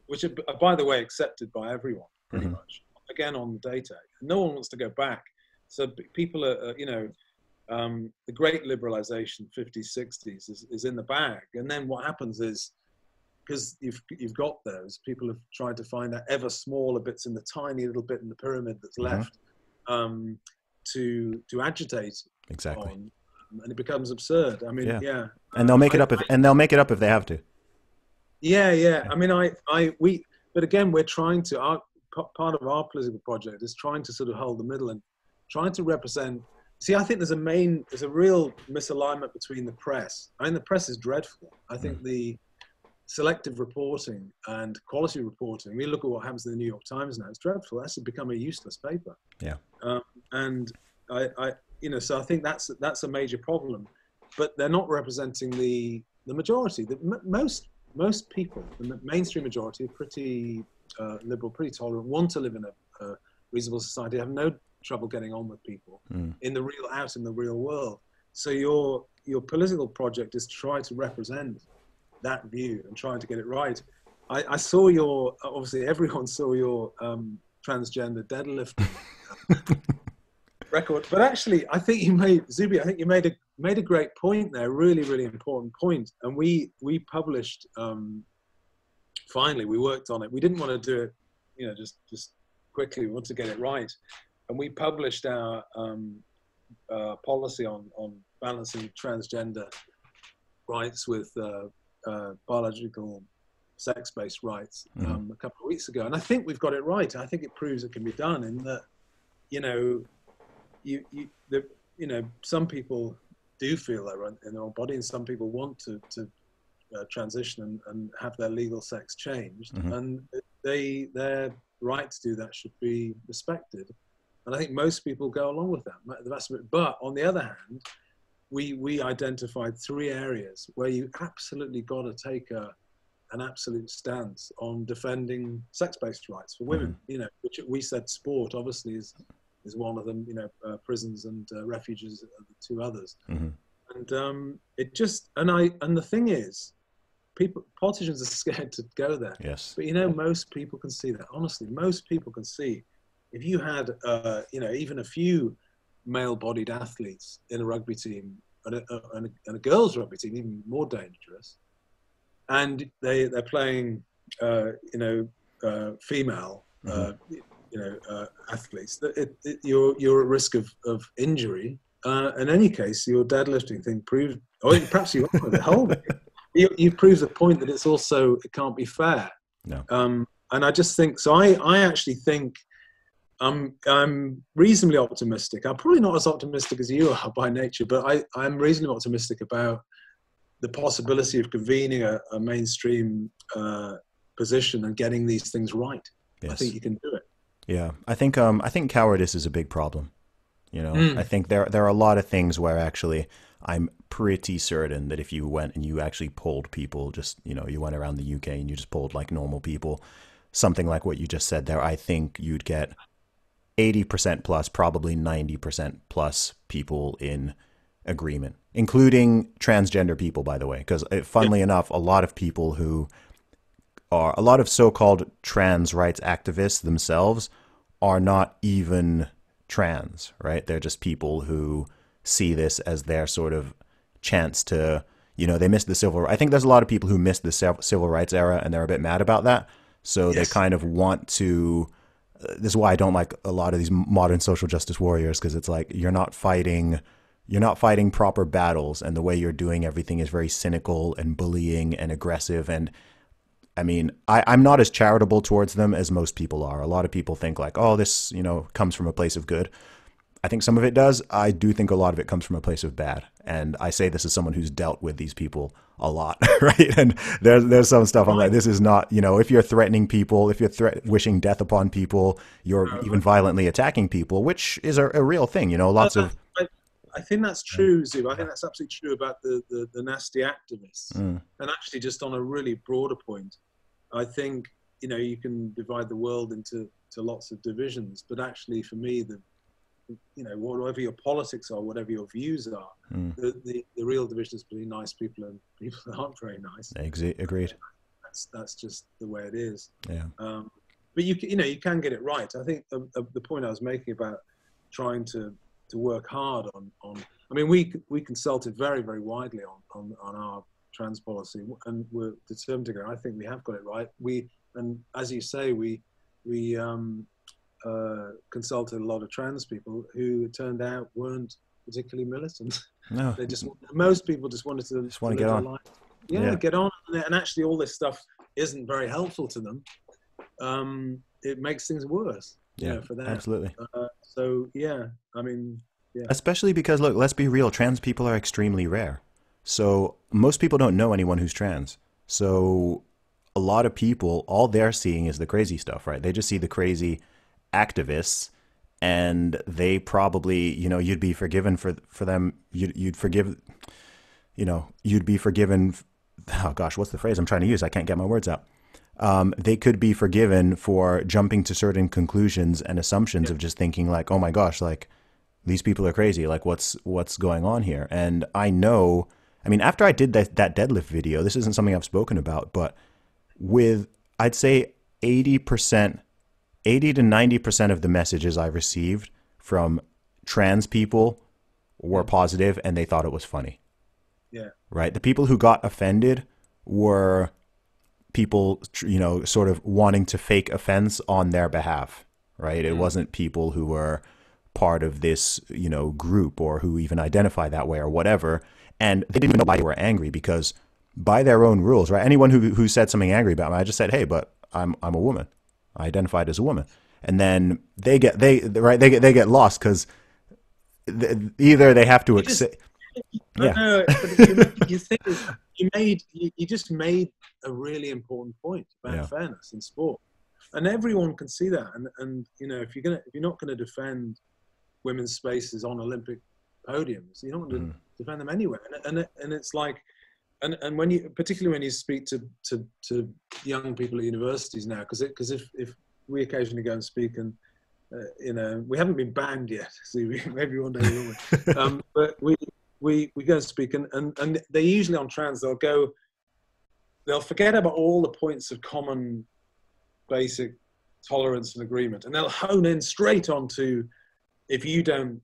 which are, by the way, accepted by everyone pretty much. Again, on the data, no one wants to go back. So people are, you know, the great liberalization, 50s, 60s, is in the bag, and then what happens is, because you've got those, people have tried to find out ever smaller bits in the tiny little bit in the pyramid that's left to agitate on, and it becomes absurd. I mean, and they'll make it up if they have to. Yeah. I mean, but again, we're trying to. Part of our political project is trying to sort of hold the middle and trying to represent. See, I think there's a real misalignment between the press. I mean, the press is dreadful. I think the selective reporting and quality reporting, we look at what happens in the New York Times now, it's dreadful. That's become a useless paper. Yeah. And I you know, so I think that's a major problem. but they're not representing the majority. Most people, the mainstream majority, are pretty liberal, pretty tolerant, want to live in a reasonable society, have no trouble getting on with people out in the real world. So your political project is to try to represent that view and trying to get it right. I saw obviously everyone saw your transgender deadlifting record, but actually I think you made a great point there, really, really important point. And we published, finally, we worked on it. We didn't want to do it, just quickly. We wanted to get it right. And we published our policy on balancing transgender rights with biological sex-based rights a couple of weeks ago. And I think we've got it right. I think it proves it can be done in that, some people do feel they're in their own body, and some people want to transition and have their legal sex changed, and their right to do that should be respected. And I think most people go along with that. But on the other hand, we identified 3 areas where you absolutely got to take an absolute stance on defending sex-based rights for women. Which we said sport obviously is one of them. Prisons and refuges are the 2 others. And it just and the thing is, politicians are scared to go there. Yes. But most people can see that. Honestly, most people can see if you had even a few male-bodied athletes in a rugby team and a girls' rugby team, even more dangerous, and they're playing female athletes, you're at risk of injury. In any case, your deadlifting thing proved, or perhaps you are with the whole thing. You prove the point that it can't be fair. No. And I just think so. I actually think I'm reasonably optimistic. I'm probably not as optimistic as you are by nature, but I'm reasonably optimistic about the possibility of convening a mainstream position and getting these things right. Yes. I think you can do it. Yeah, I think cowardice is a big problem. I think there are a lot of things where actually I'm pretty certain that if you went and you actually polled people, just you went around the UK and you just polled like normal people, something like what you just said there, I think you'd get 80% plus, probably 90% plus people in agreement, including transgender people, by the way, because funnily enough, a lot of so-called trans rights activists themselves are not even trans, right? They're just people who see this as their sort of chance to, they missed the I think there's a lot of people who missed the civil rights era and they're a bit mad about that. So They kind of want to, this is why I don't like a lot of these modern social justice warriors, because it's like, you're not fighting proper battles, and the way you're doing everything is very cynical and bullying and aggressive. And I mean, I'm not as charitable towards them as most people are. A lot of people think like, oh, this, comes from a place of good. I think some of it does. I do think a lot of it comes from a place of bad. And I say this as someone who's dealt with these people a lot, right? And there's some stuff I'm like, this is not, if you're threatening people, if you're wishing death upon people, you're even violently attacking people, which is a real thing, lots of... I think that's true, Zuby. I think that's absolutely true about the nasty activists. And actually, just on a really broader point, I think, you can divide the world into lots of divisions, but actually for me, whatever your politics are, whatever your views are, the real division is between nice people and people that aren't very nice. Agreed. That's just the way it is. Yeah. But you can get it right. I think the point I was making about trying to work hard on. I mean, we consulted very, very widely on our trans policy, and we're determined to go. I think we have got it right. And as you say, we consulted a lot of trans people who it turned out weren't particularly militant. No, most people just wanted to get on. Life. Yeah, get on, and actually, all this stuff isn't very helpful to them. It makes things worse. Yeah, for that. Absolutely. So yeah, I mean, yeah. Especially because, look, let's be real. Trans people are extremely rare. So most people don't know anyone who's trans. So a lot of people, all they're seeing is the crazy stuff, right? They just see the crazy activists, and they probably, you'd be forgiven for them. You'd forgive. you'd be forgiven. Oh gosh, what's the phrase I'm trying to use? I can't get my words out. They could be forgiven for jumping to certain conclusions and assumptions Yeah. of just thinking like, oh my gosh, like these people are crazy. Like what's going on here? And I know, I mean, after I did that deadlift video, this isn't something I've spoken about, but with, I'd say 80%, 80 to 90% of the messages I received from trans people were positive and they thought it was funny, Yeah. right? The people who got offended were people, sort of wanting to fake offense on their behalf, right? It wasn't people who were part of this, group or who even identify that way or whatever. And they didn't even know why they were angry because by their own rules, right? Anyone who said something angry about me, I just said, hey, but I'm a woman. I identified as a woman. And then they get lost because either they have to accept. Yeah. No, but you think you just made a really important point about Yeah. fairness in sport, and everyone can see that. And if you're not gonna defend women's spaces on Olympic podiums, you're not going to defend them anywhere. And it's like, and when you, particularly when you speak to young people at universities now, because if we occasionally go and speak and we haven't been banned yet, so maybe one day we will. But we go and speak, and they usually on trans, they'll forget about all the points of common basic tolerance and agreement, and they'll hone in straight onto, if you don't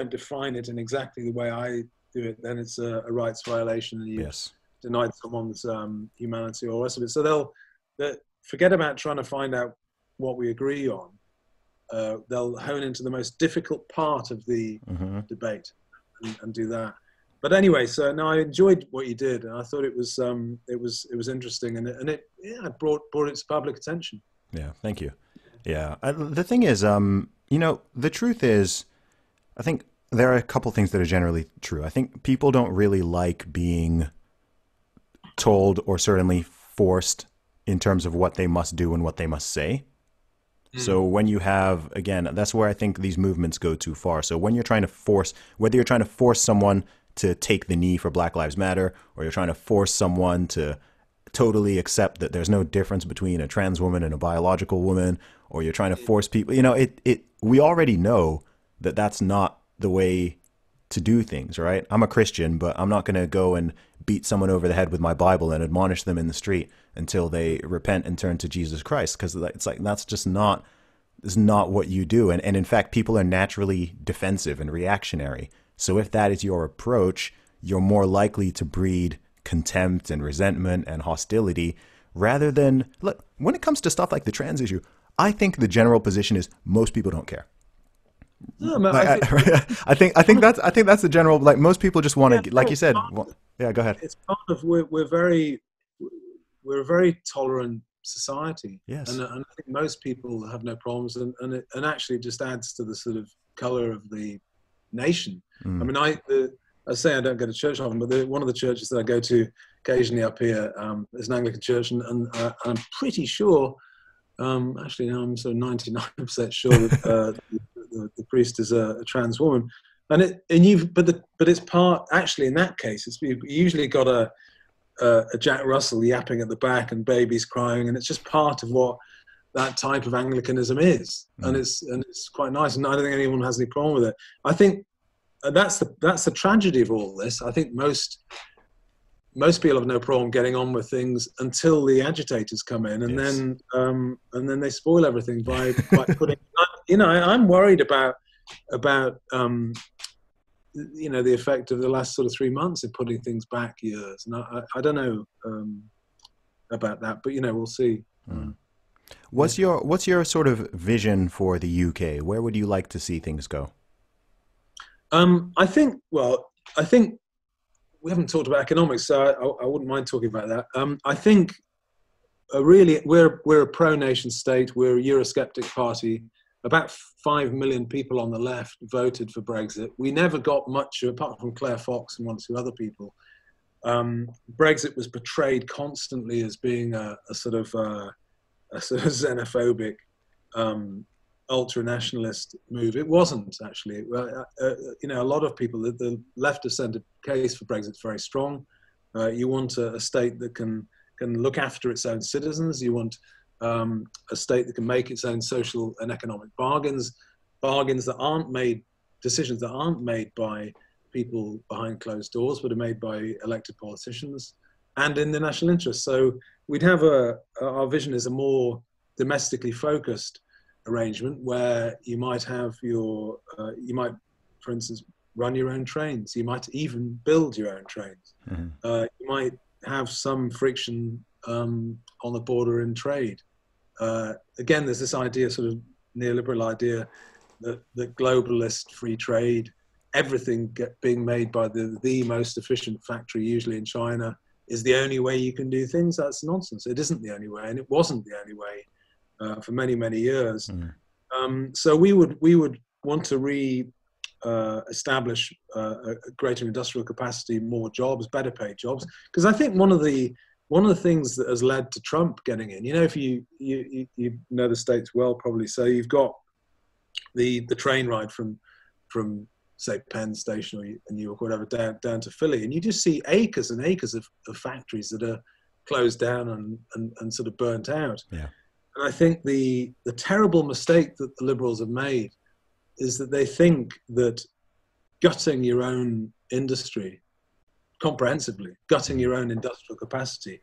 define it in exactly the way I do it, then it's a rights violation, and you denied someone's humanity or the rest of it. So they'll forget about trying to find out what we agree on. They'll hone into the most difficult part of the debate and do that. But anyway, so no, I enjoyed what you did, and I thought it was interesting, and it brought it to public attention. Yeah, thank you. Yeah, the thing is, the truth is, I think there are a couple things that are generally true. I think people don't really like being told or certainly forced in terms of what they must do and what they must say. So when you have, again, that's where I think these movements go too far. So when you're trying to force, whether you're trying to force someone to take the knee for Black Lives Matter, or you're trying to force someone to totally accept that there's no difference between a trans woman and a biological woman, or you're trying to force people, we already know that that's not the way to do things, right? I'm a Christian, but I'm not going to go and beat someone over the head with my Bible and admonish them in the street until they repent and turn to Jesus Christ. Because it's like, that's just not what you do. And in fact, people are naturally defensive and reactionary. So if that is your approach, you're more likely to breed contempt and resentment and hostility rather than, look, when it comes to stuff like the trans issue, I think the general position is most people don't care. No, I think that's the general, like, most people just want to, like you said. Yeah, go ahead. It's part of, we're a very tolerant society. Yes. And I think most people have no problems, and actually just adds to the sort of color of the nation. I mean, I say I don't go to church often, but one of the churches that I go to occasionally up here is an Anglican church, and I'm pretty sure, actually now I'm sort of 99% sure that the priest is a trans woman, but it's part, actually in that case, you usually got a Jack Russell yapping at the back and babies crying, and it's just part of what that type of Anglicanism is, and it's quite nice, and I don't think anyone has any problem with it. I think that's the tragedy of all this. I think most people have no problem getting on with things until the agitators come in, and then they spoil everything by putting. I'm worried about the effect of the last sort of 3 months of putting things back years, and I don't know about that, but we'll see. What's your sort of vision for the UK? Where would you like to see things go? I think we haven't talked about economics, so I wouldn't mind talking about that. I think really we're a pro-nation state. We're a Eurosceptic party. About 5 million people on the left voted for Brexit. We never got much, apart from Claire Fox and one or two other people. Brexit was portrayed constantly as being a sort of xenophobic ultra nationalist move. It wasn't actually. A lot of people, the left of centre case for Brexit is very strong. You want a state that can look after its own citizens. You want a state that can make its own social and economic bargains that aren't made, decisions that aren't made by people behind closed doors, but are made by elected politicians and in the national interest. So we'd have our vision is a more domestically focused arrangement where you might have you might, for instance, run your own trains. You might even build your own trains. Mm-hmm. You might have some friction on the border in trade. Again, there's this idea, sort of neoliberal idea, that globalist free trade, everything being made by the most efficient factory, usually in China, is the only way you can do things. That's nonsense. It isn't the only way, and it wasn't the only way for many, many years. Mm. So we would want to establish a greater industrial capacity, more jobs, better paid jobs. Because I think one of the things that has led to Trump getting in, if you know the States well, probably, so you've got the train ride from say Penn Station or New York, or whatever, down to Philly, and you just see acres and acres of factories that are closed down and sort of burnt out. Yeah. And I think the terrible mistake that the Liberals have made is that they think that gutting your own industry comprehensively, gutting your own industrial capacity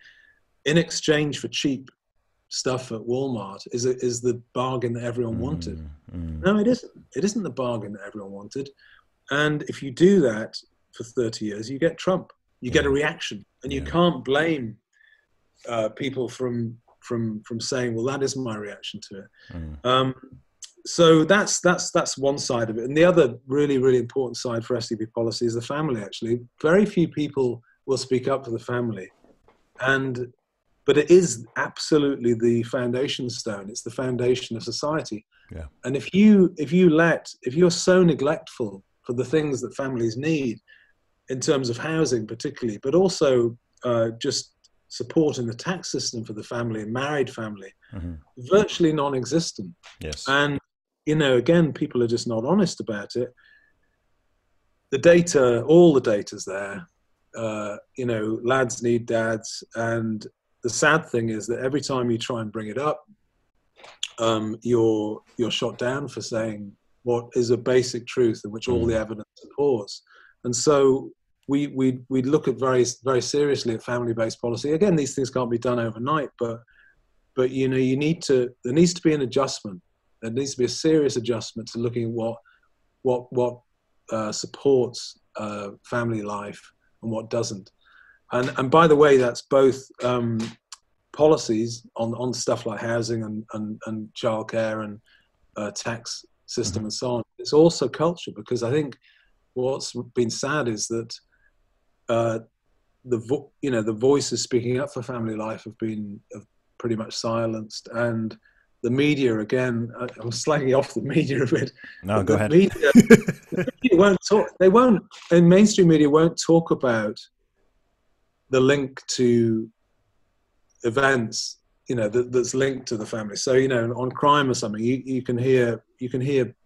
in exchange for cheap stuff at Walmart is the bargain that everyone wanted. No, it isn't. It isn't the bargain that everyone wanted. And if you do that for 30 years, you get Trump. You get a reaction, and you can't blame people from saying, well, that is my reaction to it. So that's one side of it. And the other really, really important side for SDP policy is the family, actually. Very few people will speak up for the family. But it is absolutely the foundation stone. It's the foundation of society. Yeah. And if you're so neglectful for the things that families need, in terms of housing particularly, but also just support in the tax system for the family and married family, virtually non-existent. Yes. And, again, people are just not honest about it. The data, all the data's there. Lads need dads. And the sad thing is that every time you try and bring it up, you're shot down for saying what is a basic truth in which all the evidence supports. And so we look at very, very seriously at family-based policy. Again, these things can't be done overnight, but there needs to be an adjustment. There needs to be a serious adjustment to looking at what supports family life and what doesn't. And by the way, that's both policies on stuff like housing and childcare and tax system and so on. It's also culture, because I think what's been sad is that the voices speaking up for family life have pretty much silenced, and the media, again, I'm slagging off the media a bit. No, go ahead. The media won't talk. They won't, and mainstream media won't talk about the link to events, that's linked to the family. So, on crime or something, you can hear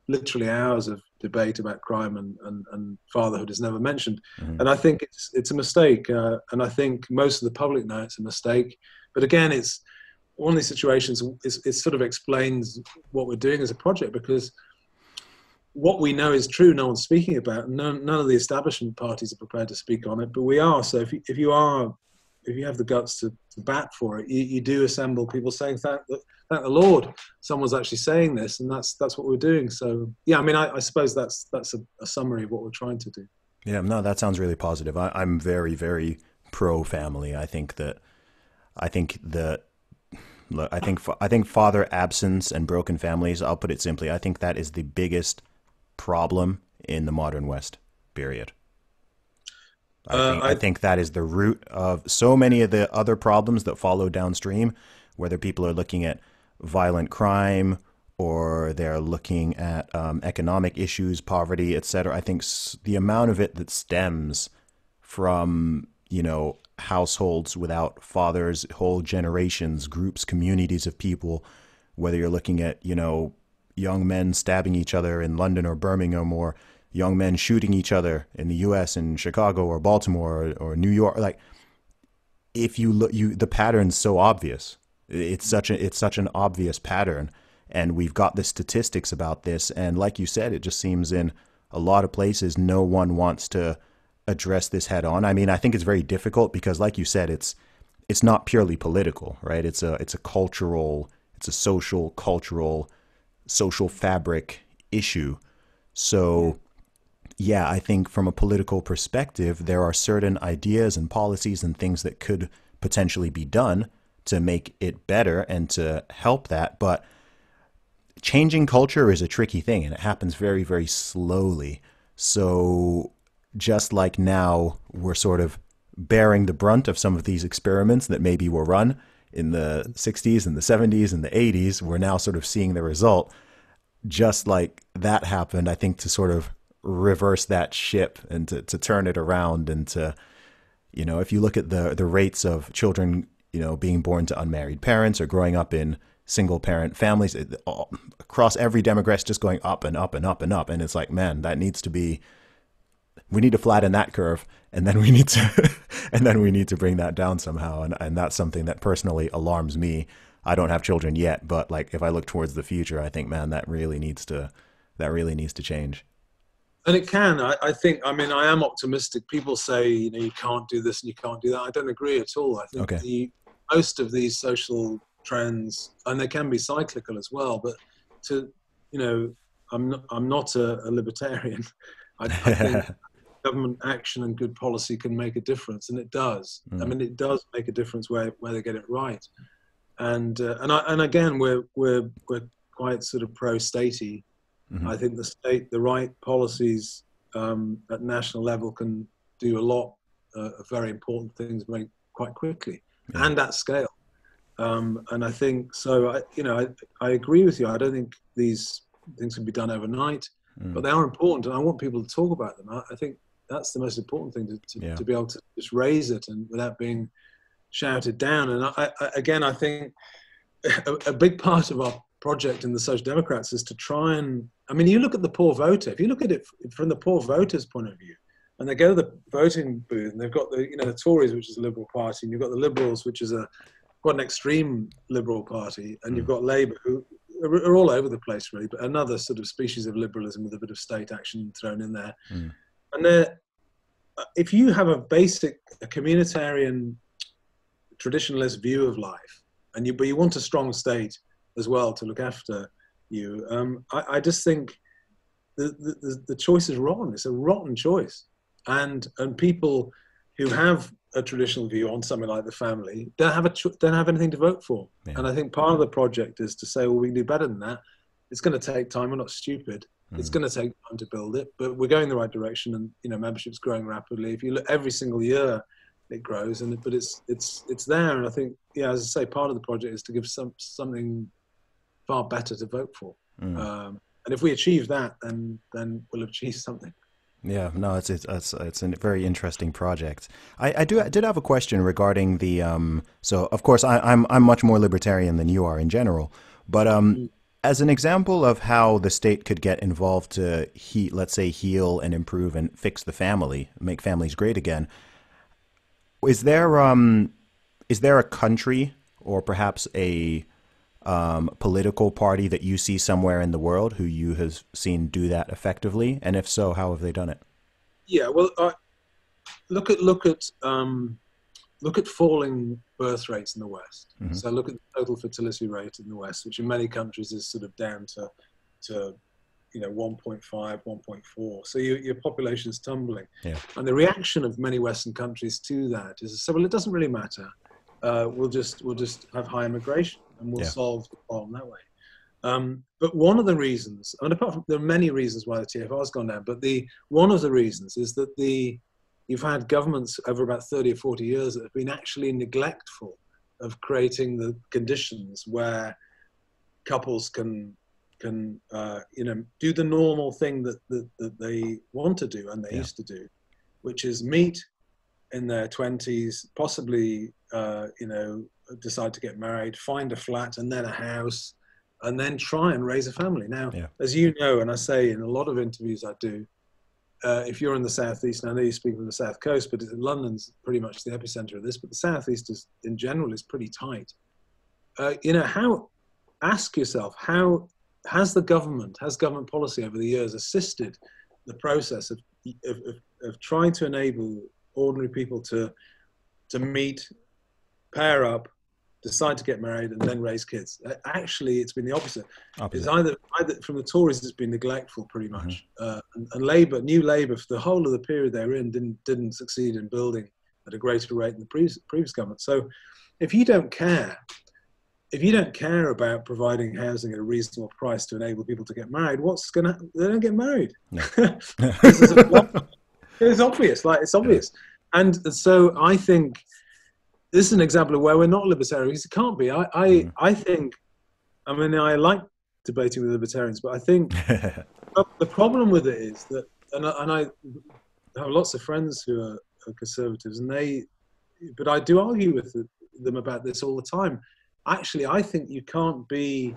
literally hours of debate about crime, and fatherhood is never mentioned. And I think it's a mistake. And I think most of the public know it's a mistake. But again, it's one of these situations. It sort of explains what we're doing as a project, because what we know is true. No one's speaking about it. None of the establishment parties are prepared to speak on it, but we are. So if you have the guts to bat for it, you do assemble people saying, thank the Lord, someone's actually saying this, and that's what we're doing. So yeah, I mean, I suppose that's a summary of what we're trying to do. Yeah, no, that sounds really positive. I'm very, very pro family. I think father absence and broken families, I'll put it simply, I think that is the biggest problem in the modern West, period. I think that is the root of so many of the other problems that follow downstream, whether people are looking at violent crime or they're looking at economic issues, poverty, etc. I think the amount of it that stems from, households without fathers, whole generations, groups, communities of people, whether you're looking at, young men stabbing each other in London or Birmingham, or young men shooting each other in the U.S. in Chicago or Baltimore or New York. Like, if you look, the pattern's so obvious. It's such an obvious pattern, and we've got the statistics about this. And like you said, it just seems in a lot of places no one wants to address this head on. I mean, I think it's very difficult because, like you said, it's not purely political, right? It's a cultural, it's a social, cultural, social fabric issue. So yeah, I think from a political perspective, there are certain ideas and policies and things that could potentially be done to make it better and to help that. But changing culture is a tricky thing, and it happens very, very slowly. So just like now, we're sort of bearing the brunt of some of these experiments that maybe were run in the 60s and the 70s and the 80s, we're now sort of seeing the result. Just like that happened, I think, to sort of reverse that ship and to turn it around, and to, if you look at the rates of children, being born to unmarried parents or growing up in single parent families, across every demographic, just going up and up and up and up. And it's like, man, we need to flatten that curve, and then we need to and then we need to bring that down somehow. And that's something that personally alarms me. I don't have children yet, but like, if I look towards the future, I think, man, that really needs to change. And it can. I think, I mean, I am optimistic. People say, you can't do this and you can't do that. I don't agree at all. I think Okay. most of these social trends, and they can be cyclical as well, but I'm not a libertarian. I think government action and good policy can make a difference, and it does. I Mm. mean, it does make a difference where they get it right. And again, we're quite sort of pro-statey. Hmm. I think the right policies at national level can do a lot of very important things very quite quickly Yeah. and at scale. And I think so. I agree with you. I don't think these things can be done overnight, but Mm. they are important, and I want people to talk about them. I think that's the most important thing Yeah. to be able to just raise it and without being shouted down. And again, I think a big part of our project in the Social Democrats is to try and, I mean, you look at the poor voter, if you look at it from the poor voter's point of view, and they go to the voting booth and they've got the Tories, which is a Liberal Party, and you've got the Liberals, which is quite an extreme Liberal Party, and you've Mm. got Labour, who are all over the place really, but another sort of species of liberalism with a bit of state action thrown in there. Mm. And if you have a communitarian traditionalist view of life, but you want a strong state as well to look after you, I just think the choice is wrong. It's a rotten choice, and people who have a traditional view on something like the family don't have anything to vote for. Yeah. And I think part of the project is to say, well, we can do better than that. It's going to take time. We're not stupid. It's Mm. going to take time to build it, but we're going in the right direction, and membership's growing rapidly. If you look every single year, it grows, but it's there. And I think, yeah, as I say, part of the project is to give something far better to vote for. Mm. And if we achieve that, then we'll achieve something. Yeah, no, it's a very interesting project. I did have a question regarding the so of course I'm much more libertarian than you are in general, but as an example of how the state could get involved to let's say heal and improve and fix the family, make families great again, is there a country or perhaps a political party that you see somewhere in the world who you have seen do that effectively? And if so, how have they done it? Yeah, well, look at falling birth rates in the West. Mm-hmm. So look at the total fertility rate in the West, which in many countries is sort of down to 1.5, 1.4. So your population is tumbling. Yeah. And the reaction of many Western countries to that is to say, well, it doesn't really matter. We'll just have high immigration, and we'll solve the problem that way. But one of the reasons, and apart from, there are many reasons why the TFR has gone down, but one of the reasons is that you've had governments over about 30 or 40 years that have been actually neglectful of creating the conditions where couples can do the normal thing that they want to do and they used to do, which is meet in their 20s, possibly decide to get married, find a flat and then a house, and then try and raise a family. Now, Yeah. as you know, and I say in a lot of interviews I do, if you're in the Southeast, and I know you speak from the South Coast, but London's pretty much the epicenter of this, but the Southeast is, in general, is pretty tight. Ask yourself, how has government policy over the years assisted the process of trying to enable ordinary people to meet, pair up, decide to get married, and then raise kids? Actually, it's been the opposite. It's either from the Tories, it's been neglectful pretty much, and New Labour, for the whole of the period they were in, didn't succeed in building at a greater rate than the previous government. So, if you don't care about providing housing at a reasonable price to enable people to get married, they don't get married. No. It's obvious. It's obvious. Yeah. And so I think this is an example of where we're not libertarian, because it can't be. I think, I like debating with libertarians, but I think the problem with it is that, and I have lots of friends who are conservatives, but I do argue with them about this all the time. Actually, I think you can't be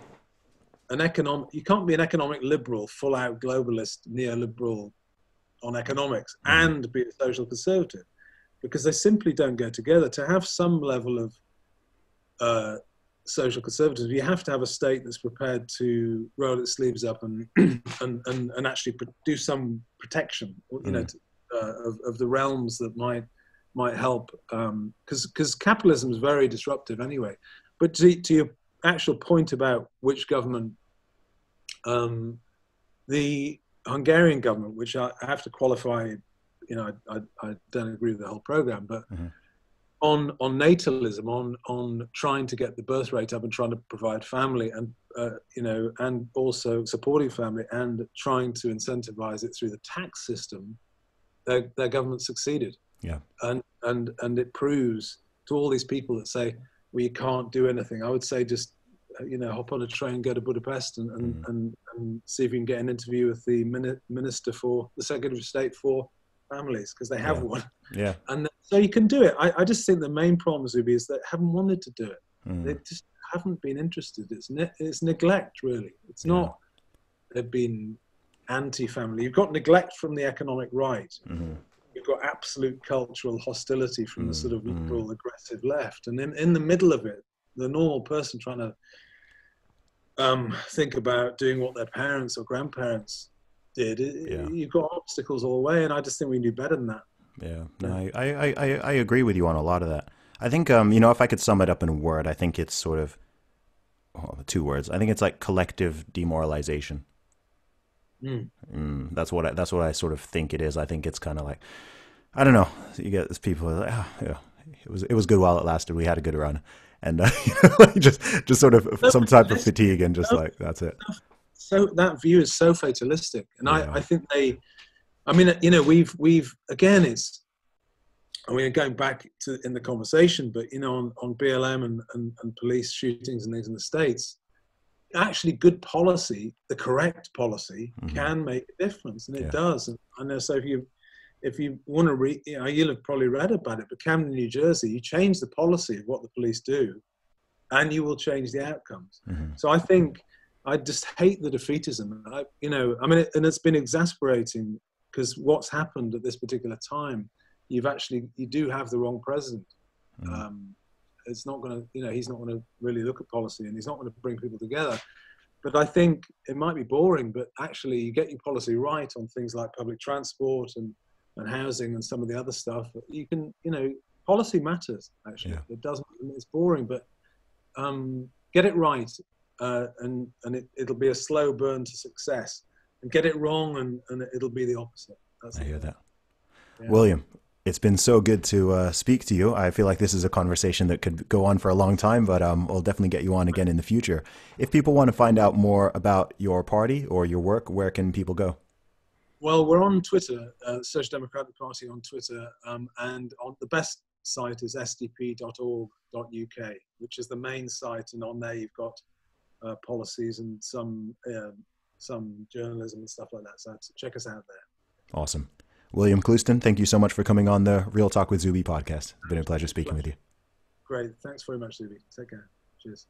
an economic liberal, full out globalist, neoliberal on economics, and be a social conservative, because they simply don't go together. To have some level of social conservatism, you have to have a state that's prepared to roll its sleeves up and actually do some protection, of the realms that might help, because capitalism is very disruptive anyway. But to your actual point about which government, the Hungarian government, which I have to qualify, I don't agree with the whole program, but on natalism, on trying to get the birth rate up and trying to provide family, and and also supporting family, and trying to incentivize it through the tax system, their government succeeded. Yeah, and it proves to all these people that say, well, you can't do anything. I would say just, hop on a train, go to Budapest, and see if you can get an interview with the minister for the Secretary of State for families, because they have one. Yeah. And so you can do it. I just think the main problem, Zuby, is they haven't wanted to do it. They just haven't been interested. It's neglect, really. It's not they've been anti-family. You've got neglect from the economic right. You've got absolute cultural hostility from the sort of liberal, aggressive left. And then in the middle of it, the normal person trying to think about doing what their parents or grandparents did, you've got obstacles all the way. And I just think we do better than that. Yeah, no, I agree with you on a lot of that. I think, if I could sum it up in a word, I think it's sort of, 2 words. I think it's like collective demoralization. That's what I sort of think it is. I think it's kind of like, I don't know. You get these people like, it was good while it lasted. We had a good run, and just sort of some type of fatigue, and just like that's it. So that view is so fatalistic, and I think we've again, it's. Going back to in the conversation, but on BLM and police shootings and things in the States. Actually, good policy, the correct policy, can make a difference, and it does. And I know. So if you want to read, you'll have probably read about it. But Camden, New Jersey, you change the policy of what the police do, and you will change the outcomes. So I think I just hate the defeatism. And it's been exasperating, because what's happened at this particular time, you do have the wrong president. It's not going to, he's not going to really look at policy, and he's not going to bring people together. But I think it might be boring, but actually you get your policy right on things like public transport and housing and some of the other stuff. You can, policy matters, actually. Yeah. It doesn't, it's boring, but get it right, and it'll be a slow burn to success. And get it wrong, and it'll be the opposite. I hear that. Yeah. William, it's been so good to speak to you. I feel like this is a conversation that could go on for a long time, but we'll definitely get you on again in the future. If people want to find out more about your party or your work, where can people go? Well, we're on Twitter, Social Democratic Party on Twitter, and on the best site is sdp.org.uk, which is the main site, and on there you've got policies and some journalism and stuff like that. So check us out there. Awesome. William Clouston, thank you so much for coming on the Real Talk with Zuby podcast. It's been a pleasure speaking with you. Great. Thanks very much, Zuby. Take care. Cheers.